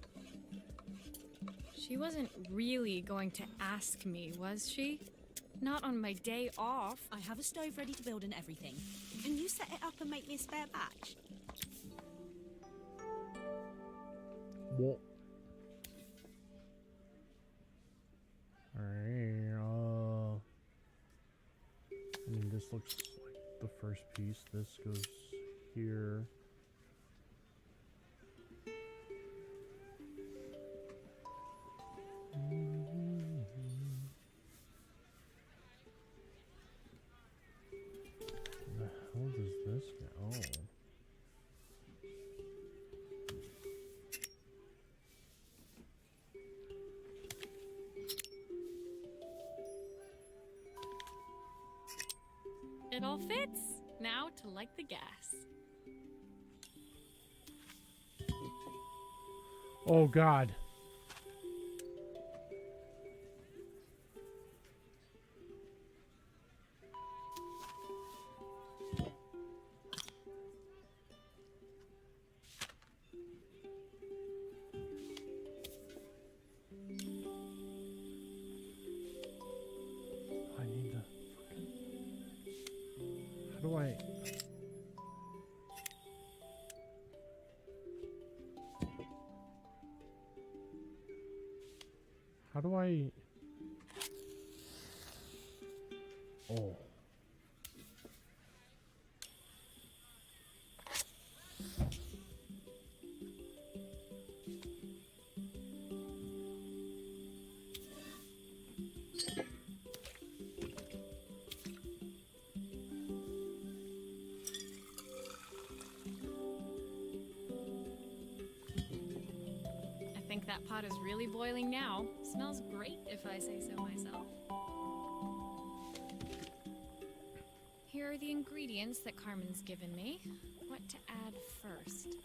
She wasn't really going to ask me, was she? Not on my day off. I have a stove ready to build and everything. Can you set it up and make me a spare batch? What? Alright, I mean, this looks like the first piece. This goes here. Where the hell does this go? Oh. It all fits. Now to light the gas. Oh God. I need to How do I... How do I... Oh. that pot is really boiling now. Smells great if I say so myself. Here are the ingredients that Carmen's given me. What to add first?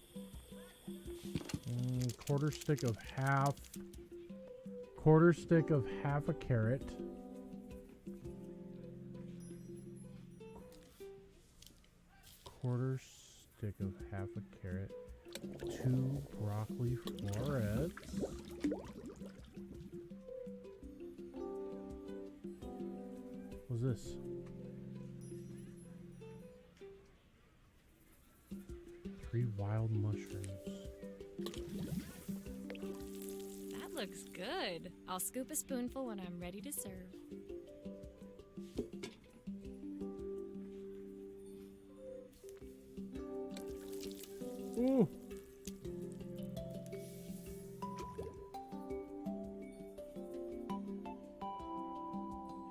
Quarter stick of half a carrot. Quarter stick of half a carrot. 2 broccoli florets. What's this? 3 wild mushrooms. That looks good. I'll scoop a spoonful when I'm ready to serve. Ooh.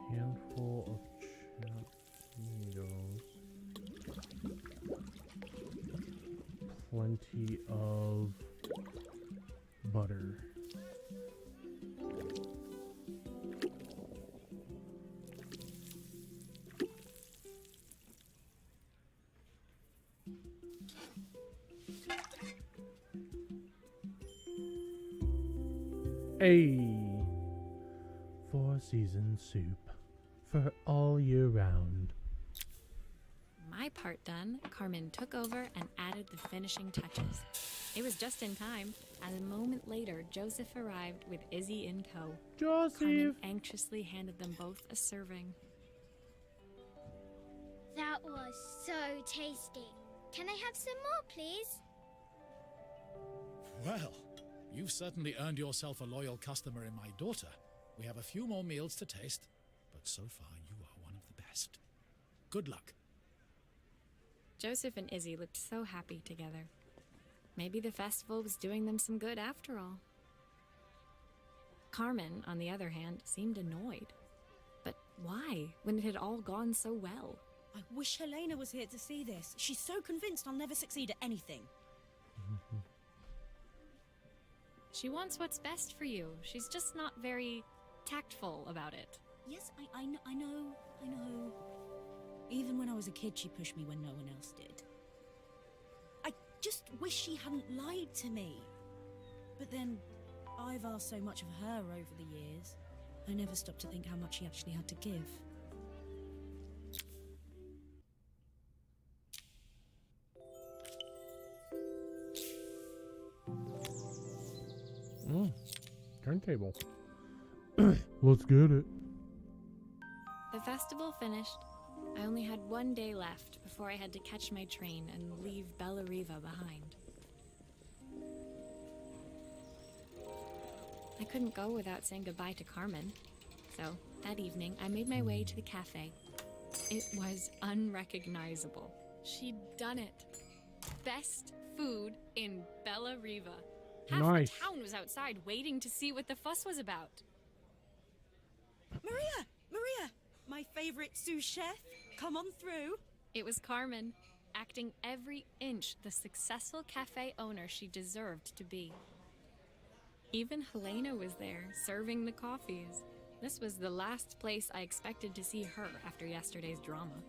Handful of chopped tomatoes. Plenty of butter. A 4-season soup for all year round. My part done, Carmen took over and added the finishing touches. It was just in time, as a moment later, Joseph arrived with Izzy in tow. Joseph! Carmen anxiously handed them both a serving. That was so tasty. Can I have some more, please? Well, you've certainly earned yourself a loyal customer in my daughter. We have a few more meals to taste, but so far you are one of the best. Good luck. Joseph and Izzy looked so happy together. Maybe the festival was doing them some good after all. Carmen, on the other hand, seemed annoyed. But why, when it had all gone so well? I wish Helena was here to see this. She's so convinced I'll never succeed at anything. She wants what's best for you. She's just not very tactful about it. Yes, I know. Even when I was a kid, she pushed me when no one else did. I just wish she hadn't lied to me. But then, I've asked so much of her over the years. I never stopped to think how much she actually had to give. Turntable. Let's get it. The festival finished. I only had one day left before I had to catch my train and leave Bella Riva behind. I couldn't go without saying goodbye to Carmen. So, that evening, I made my way to the cafe. It was unrecognizable. She'd done it. Best food in Bella Riva. Half Nice. the town was outside waiting to see what the fuss was about. Maria! My favorite sous chef. Come on through. It was Carmen, acting every inch the successful cafe owner she deserved to be. Even Helena was there, serving the coffees. This was the last place I expected to see her after yesterday's drama.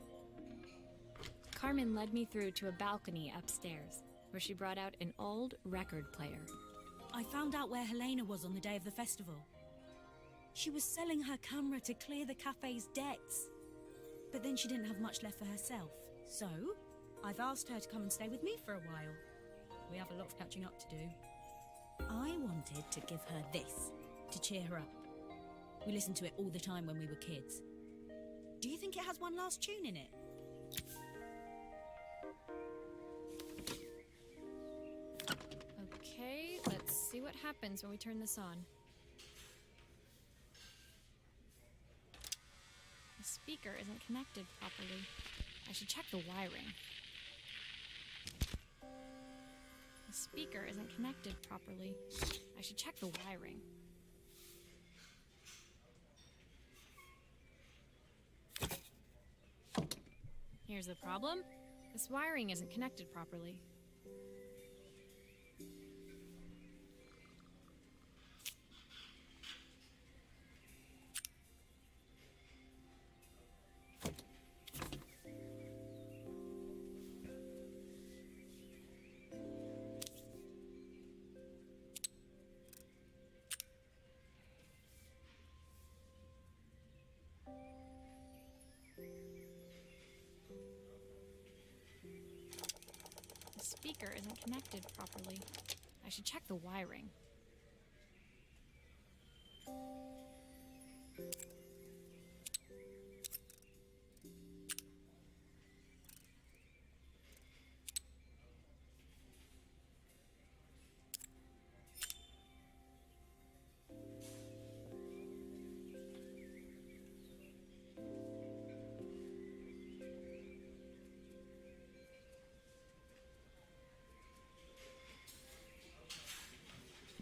Carmen led me through to a balcony upstairs, where she brought out an old record player. I found out where Helena was on the day of the festival. She was selling her camera to clear the cafe's debts. But then she didn't have much left for herself. So, I've asked her to come and stay with me for a while. We have a lot of catching up to do. I wanted to give her this, to cheer her up. We listened to it all the time when we were kids. Do you think it has one last tune in it? Okay, let's see what happens when we turn this on. The speaker isn't connected properly. I should check the wiring. The speaker isn't connected properly. I should check the wiring. Here's the problem. This wiring isn't connected properly. speaker isn't connected properly. I should check the wiring.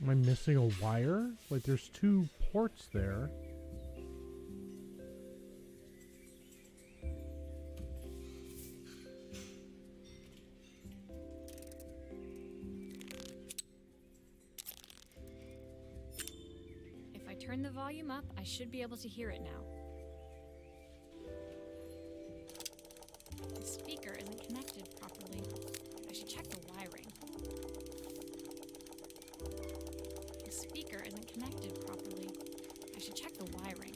Am I missing a wire? Like, there's 2 ports there. If I turn the volume up, I should be able to hear it now. The speaker isn't connected properly. I should check the wiring. The speaker isn't connected properly. I should check the wiring.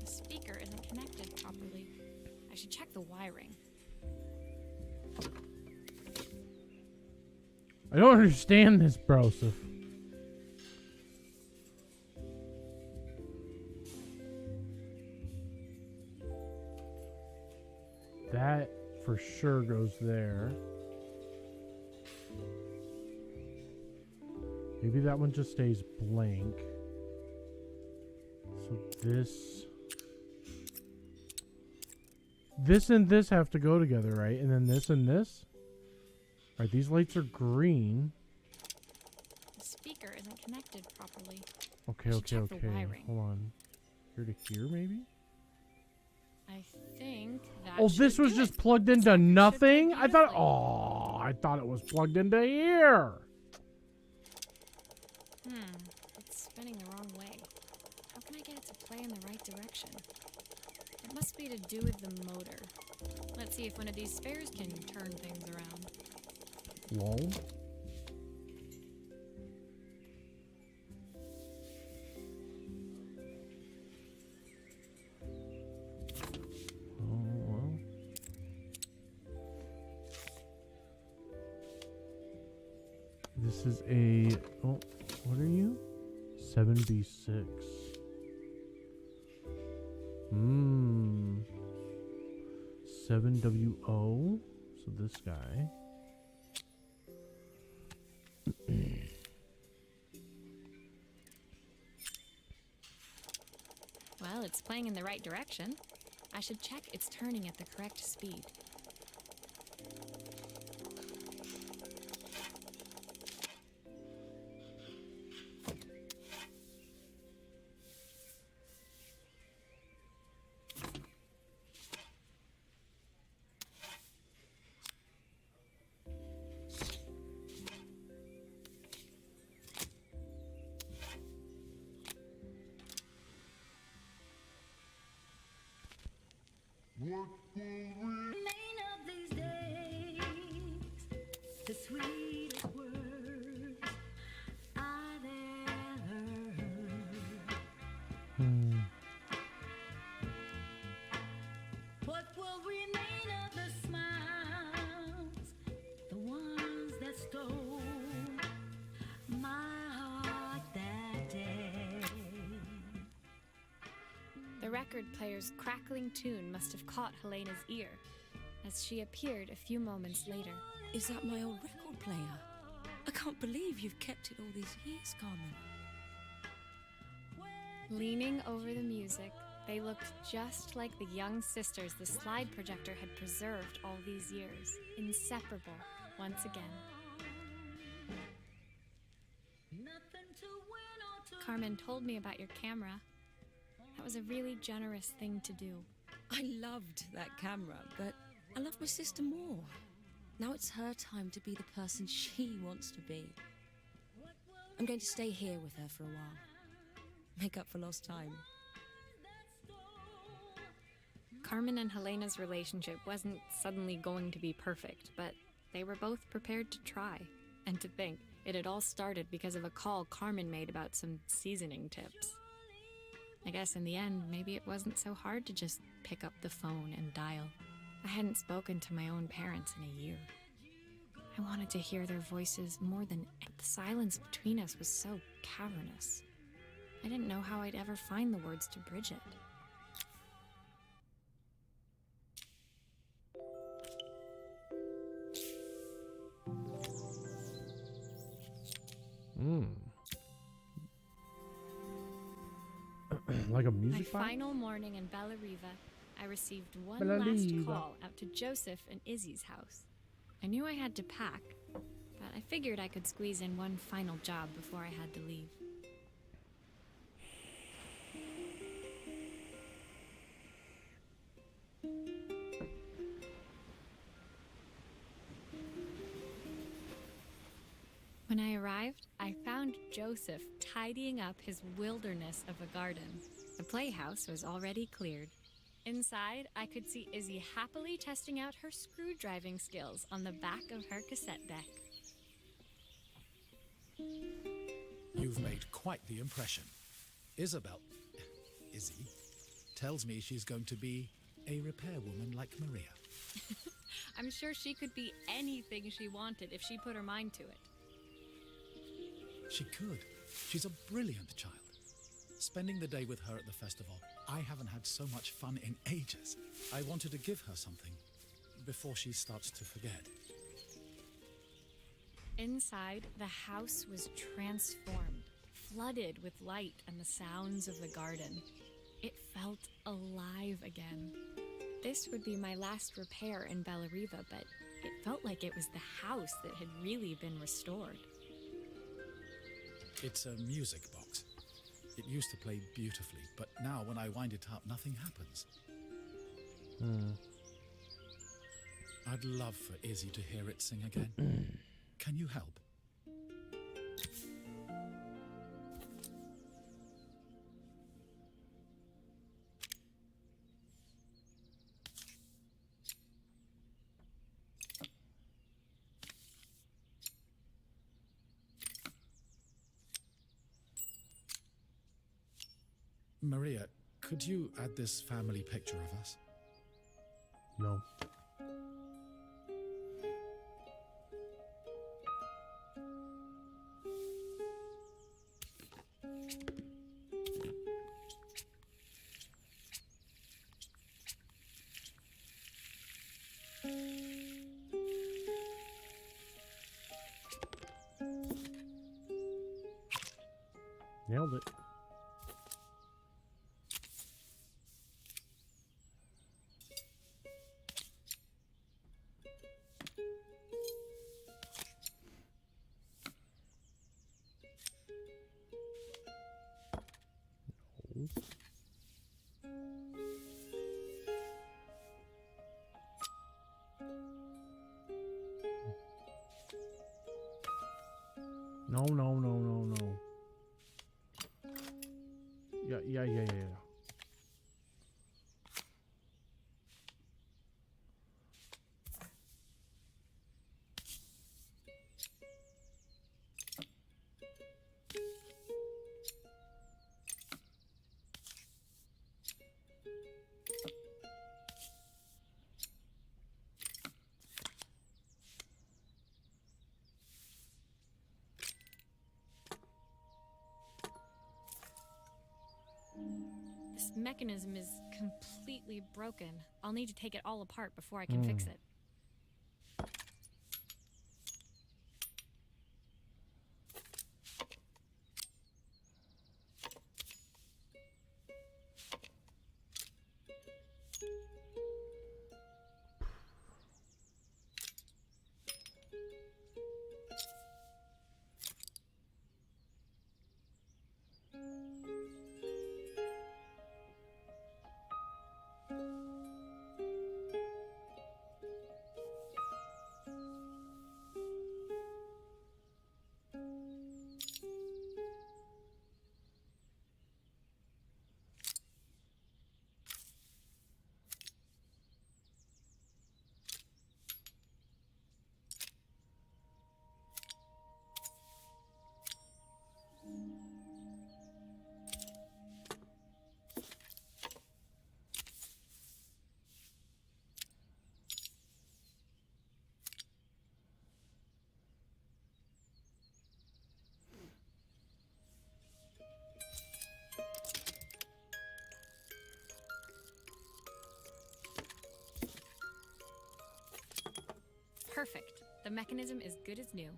The speaker isn't connected properly. I should check the wiring. I don't understand this, Broseph. That for sure goes there. Maybe that one just stays blank. So this and this have to go together, right? And then this and this? Right, these lights are green. The speaker isn't connected properly. Okay, I should okay, check the okay. wiring. Hold on. Here to here, maybe? I think that Oh, this should was do just it. plugged into Speaker should nothing? play I thought, beautifully. oh, I thought it was plugged into here. It's spinning the wrong way. How can I get it to play in the right direction? It must be to do with the motor. Let's see if one of these spares can turn things around. Lol. Oh, well. This is a... Oh, what are you? 7B6. 7WO. So this guy. Well, it's playing in the right direction. I should check it's turning at the correct speed. Remain of these days, the sweetest words I've ever heard. What will remain of the smiles, the ones that stole my heart that day? The record player's crackling tune must have caught Helena's ear, as she appeared a few moments later. Is that my old record player? I can't believe you've kept it all these years, Carmen. Leaning over the music, they looked just like the young sisters the slide projector had preserved all these years, inseparable once again. Carmen told me about your camera. That was a really generous thing to do. I loved that camera, but I love my sister more. Now it's her time to be the person she wants to be. I'm going to stay here with her for a while. Make up for lost time. Carmen and Helena's relationship wasn't suddenly going to be perfect, but they were both prepared to try. And to think, it had all started because of a call Carmen made about some seasoning tips. I guess in the end, maybe it wasn't so hard to just pick up the phone and dial. I hadn't spoken to my own parents in a year. I wanted to hear their voices more than the silence between us was so cavernous. I didn't know how I'd ever find the words to bridge it. Like a My music file? final morning in Bella Riva, I received one Bella last Riva. call out to Joseph and Izzy's house. I knew I had to pack, but I figured I could squeeze in one final job before I had to leave. When I arrived, I found Joseph tidying up his wilderness of a garden. The playhouse was already cleared. Inside, I could see Izzy happily testing out her screw-driving skills on the back of her cassette deck. You've made quite the impression. Izzy, tells me she's going to be a repairwoman like Maria. I'm sure she could be anything she wanted if she put her mind to it. She could. She's a brilliant child. Spending the day with her at the festival, I haven't had so much fun in ages. I wanted to give her something before she starts to forget. Inside, the house was transformed, flooded with light and the sounds of the garden. It felt alive again. This would be my last repair in Bella Riva, but it felt like it was the house that had really been restored. It's a music box. It used to play beautifully, but now when I wind it up, nothing happens. I'd love for Izzy to hear it sing again. Can you help? Maria, could you add this family picture of us? No. Nailed it. No, no, no, no, no. Yeah. This mechanism is completely broken. I'll need to take it all apart before I can fix it. Perfect. The mechanism is good as new.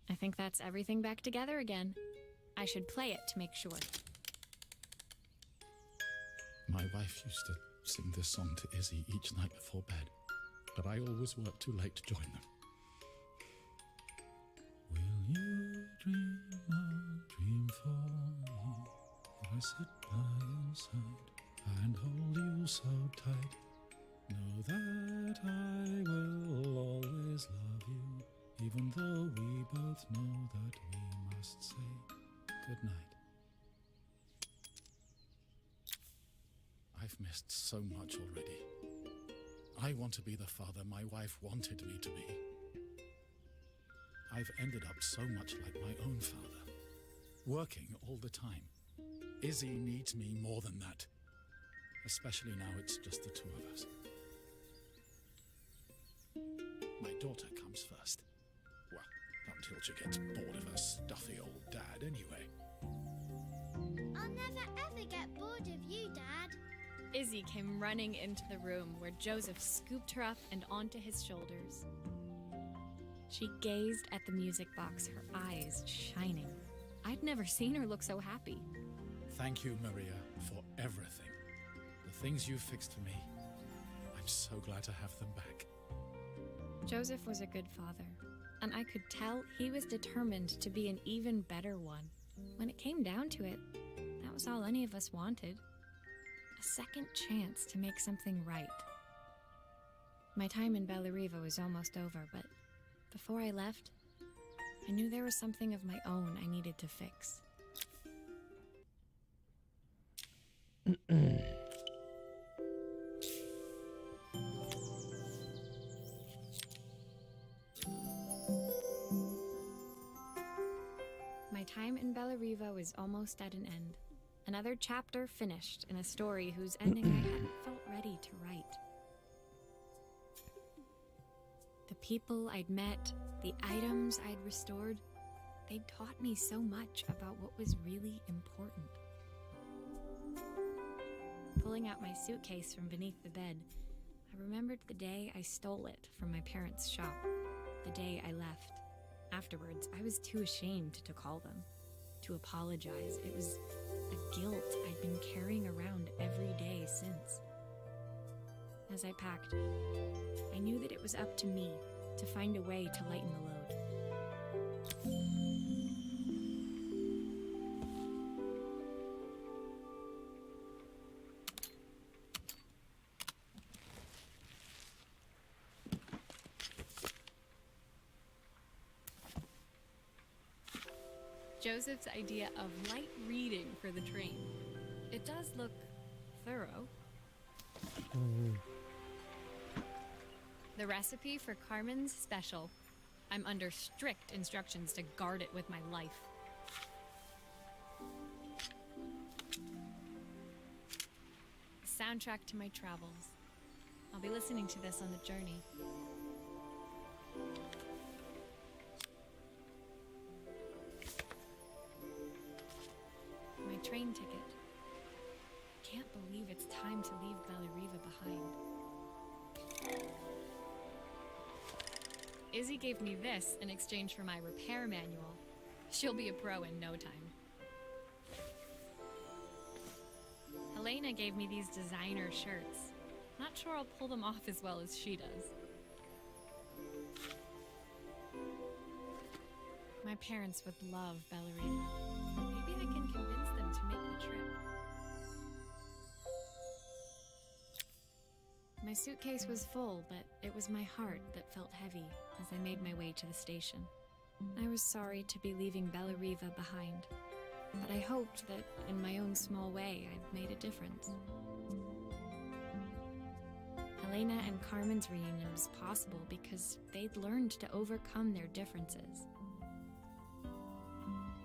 I think that's everything back together again. I should play it to make sure. My wife used to sing this song to Izzy each night before bed, but I always worked too late to join them. Will you dream a dream for me? If I sit by your side and hold you so tight, know that I will always love you, even though we both know that we must say goodnight. I've missed so much already. I want to be the father my wife wanted me to be. I've ended up so much like my own father, working all the time. Izzy needs me more than that, especially now it's just the two of us. My daughter comes first. Well, until she gets bored of her stuffy old dad anyway. I'll never ever get bored of you, Dad. Izzy came running into the room where Joseph scooped her up and onto his shoulders. She gazed at the music box, her eyes shining. I'd never seen her look so happy. Thank you, Maria, for everything. The things you fixed for me. I'm so glad to have them back. Joseph was a good father, and I could tell he was determined to be an even better one. When it came down to it, that was all any of us wanted. A second chance to make something right. My time in Bellariva was almost over, but before I left, I knew there was something of my own I needed to fix. My time in Bellariva was almost at an end. Another chapter finished in a story whose ending I hadn't felt ready to write. The people I'd met, the items I'd restored, they'd taught me so much about what was really important. Pulling out my suitcase from beneath the bed, I remembered the day I stole it from my parents' shop, the day I left. Afterwards, I was too ashamed to call them, to apologize. It was a guilt I'd been carrying around every day since. As I packed, I knew that it was up to me to find a way to lighten the load. Joseph's idea of light reading for the train. It does look thorough. The recipe for Carmen's special. I'm under strict instructions to guard it with my life. A soundtrack to my travels. I'll be listening to this on the journey. My train ticket. Can't believe it's time to leave Bellariva behind. Izzy gave me this in exchange for my repair manual. She'll be a pro in no time. Helena gave me these designer shirts. Not sure I'll pull them off as well as she does. My parents would love Bellariva. Maybe I can convince them to make the trip. My suitcase was full, but it was my heart that felt heavy as I made my way to the station. I was sorry to be leaving Bellariva behind, but I hoped that in my own small way I'd made a difference. Helena and Carmen's reunion was possible because they'd learned to overcome their differences.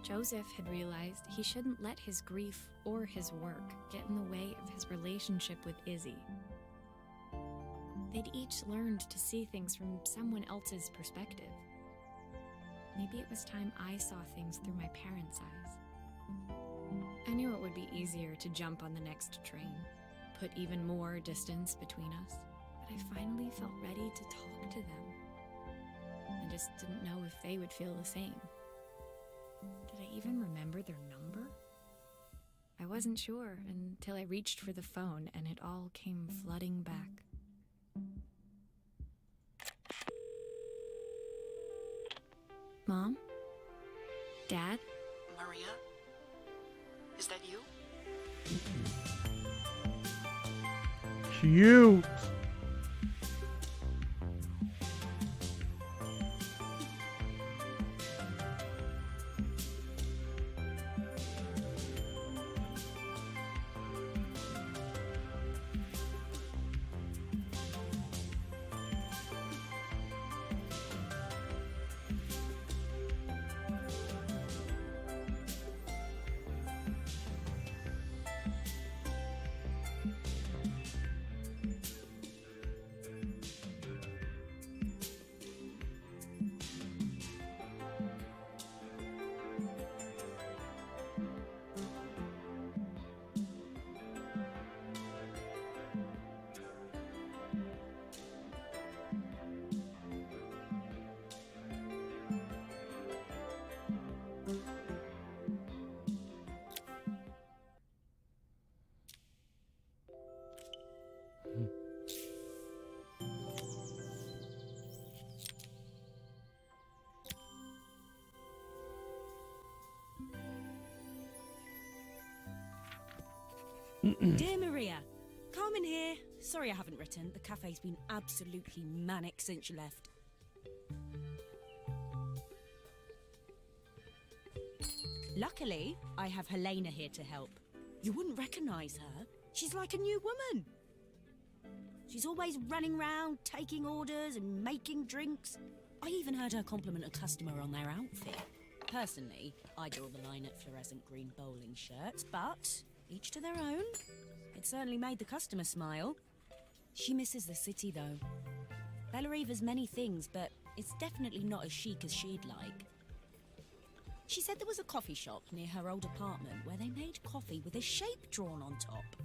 Joseph had realized he shouldn't let his grief or his work get in the way of his relationship with Izzy. They'd each learned to see things from someone else's perspective. Maybe it was time I saw things through my parents' eyes. I knew it would be easier to jump on the next train, put even more distance between us, but I finally felt ready to talk to them. I just didn't know if they would feel the same. Did I even remember their number? I wasn't sure until I reached for the phone and it all came flooding back. Mom? Dad? Maria? Is that you? Cute. Dear Maria, Carmen here. Sorry I haven't written. The cafe's been absolutely manic since you left. Luckily, I have Helena here to help. You wouldn't recognise her. She's like a new woman. She's always running round, taking orders and making drinks. I even heard her compliment a customer on their outfit. Personally, I draw the line at fluorescent green bowling shirts, but each to their own. It certainly made the customer smile. She misses the city, though. Bellariva's many things, but it's definitely not as chic as she'd like. She said there was a coffee shop near her old apartment where they made coffee with a shape drawn on top.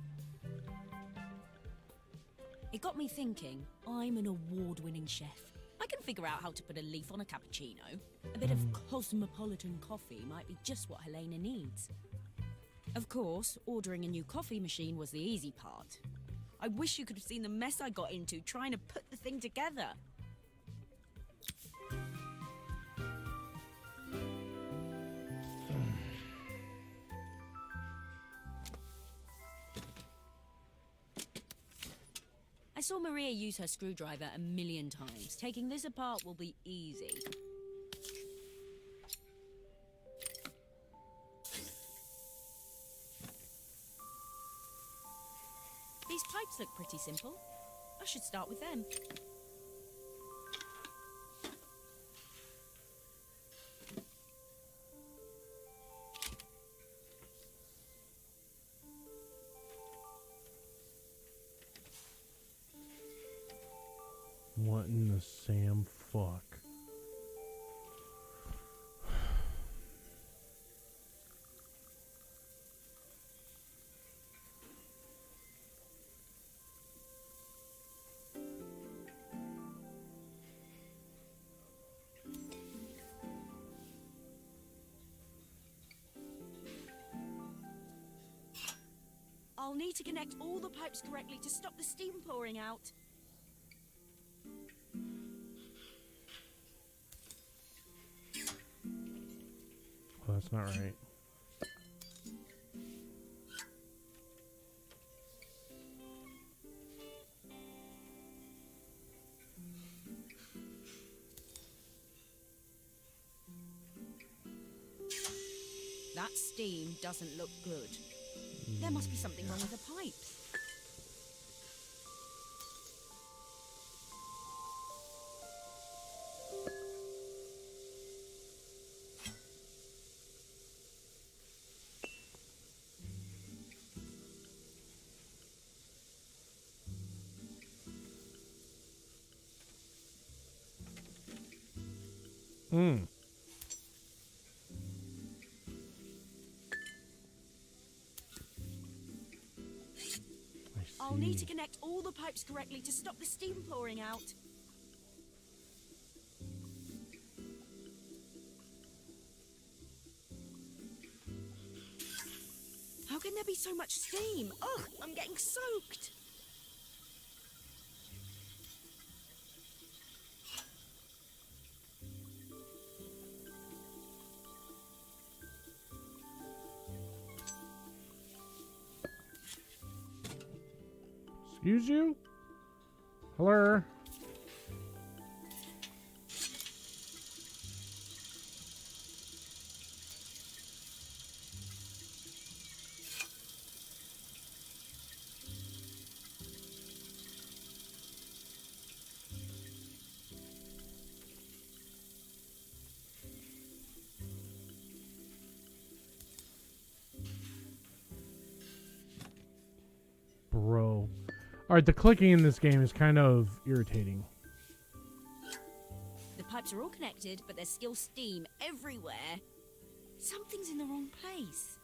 It got me thinking, I'm an award-winning chef. I can figure out how to put a leaf on a cappuccino. A bit of cosmopolitan coffee might be just what Helena needs. Of course, ordering a new coffee machine was the easy part. I wish you could have seen the mess I got into trying to put the thing together. I saw Maria use her screwdriver a million times. Taking this apart will be easy. These pipes look pretty simple. I should start with them. What in the Sam fuck? I'll need to connect all the pipes correctly to stop the steam pouring out. Well, that's not right. That steam doesn't look good. There must be something wrong with the pipes. Hmm. I'll need to connect all the pipes correctly to stop the steam pouring out. How can there be so much steam? Ugh, I'm getting soaked. Excuse you? Hello? Bro. Alright, the clicking in this game is kind of irritating. The pipes are all connected, but there's still steam everywhere. Something's in the wrong place.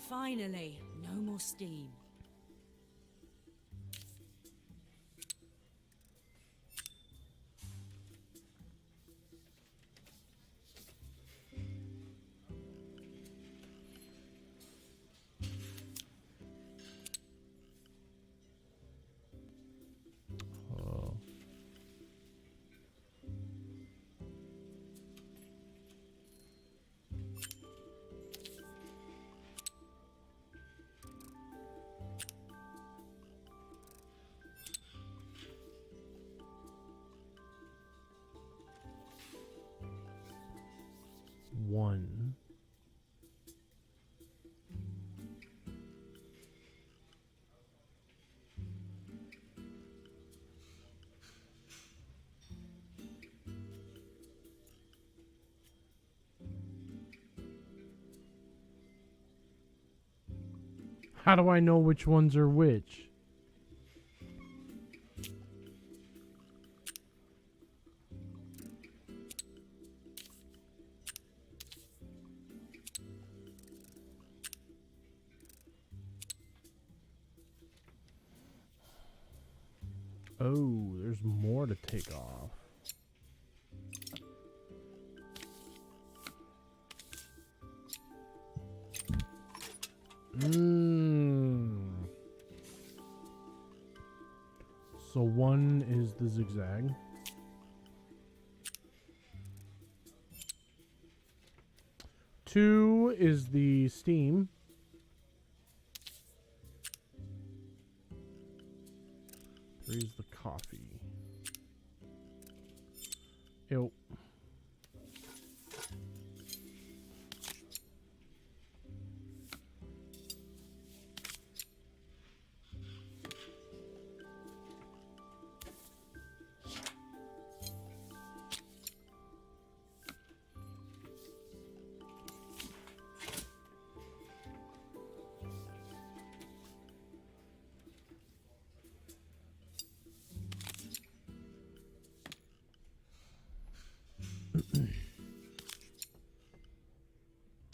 Finally, no more steam. Oh. One. How do I know which ones are which? Oh, there's more to take off. So one is the zigzag. Two is the steam. Three is the coffee. Ew.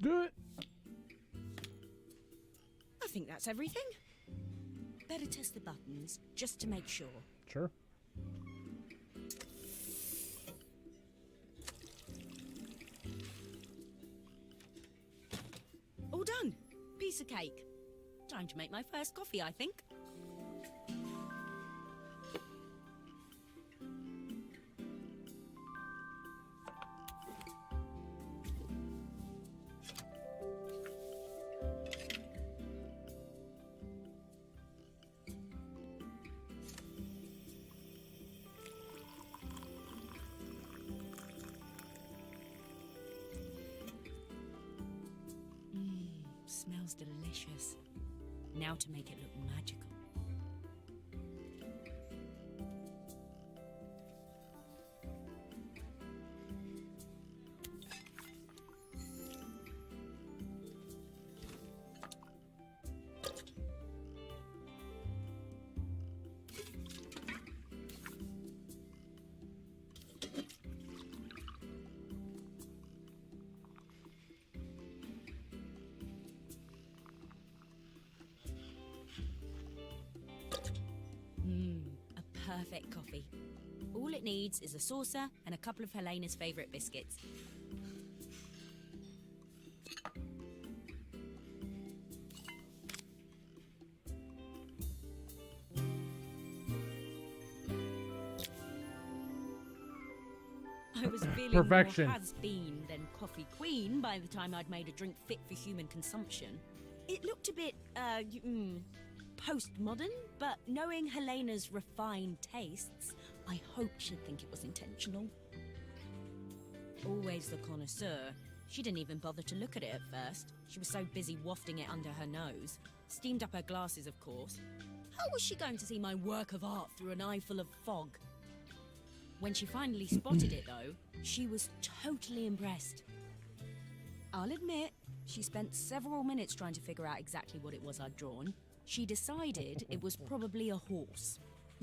Do it. I think that's everything. Better test the buttons, just to make sure. Sure. piece of cake. Time to make my first coffee, I think. Smells delicious. Now to make it look magical. A perfect coffee. All it needs is a saucer and a couple of Helena's favourite biscuits. I was feeling Perfection. more has-been than coffee queen by the time I'd made a drink fit for human consumption. It looked a bit, postmodern, but knowing Helena's refined tastes, I hope she'd think it was intentional. Always the connoisseur, she didn't even bother to look at it at first. She was so busy wafting it under her nose. Steamed up her glasses, of course. How was she going to see my work of art through an eye full of fog? When she finally spotted it, though, she was totally impressed. I'll admit, she spent several minutes trying to figure out exactly what it was I'd drawn. She decided it was probably a horse.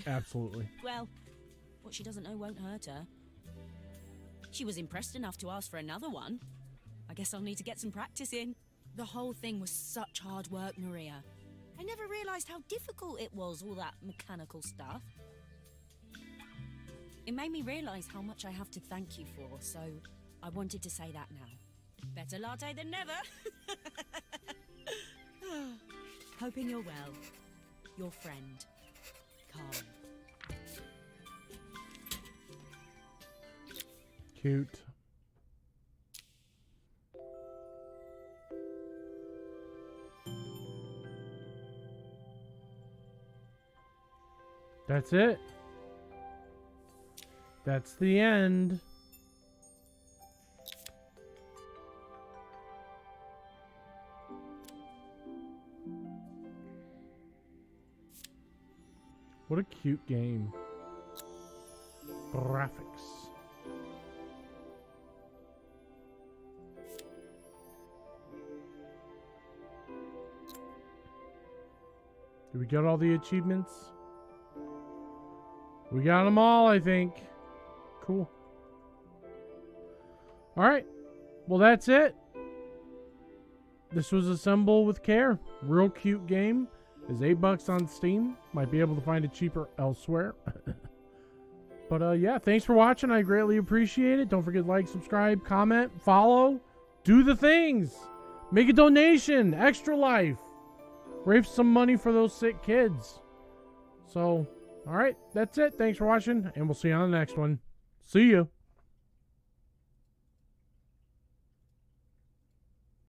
Absolutely. Well, what she doesn't know won't hurt her. She was impressed enough to ask for another one. I guess I'll need to get some practice in. The whole thing was such hard work, Maria. I never realised how difficult it was, all that mechanical stuff. It made me realise how much I have to thank you for, so I wanted to say that now. Better latte than never. Hoping you're well. Your friend, Carl. Cute. That's it. That's the end. What a cute game. Graphics. Did we get all the achievements? We got them all, I think. Cool. Alright. Well, that's it. This was Assemble with Care. Real cute game. Is $8 on Steam. Might be able to find it cheaper elsewhere. But yeah, thanks for watching. I greatly appreciate it. Don't forget to like, subscribe, comment, follow. Do the things. Make a donation. Extra Life. Raise some money for those sick kids. So, alright, that's it. Thanks for watching, and we'll see you on the next one. See you.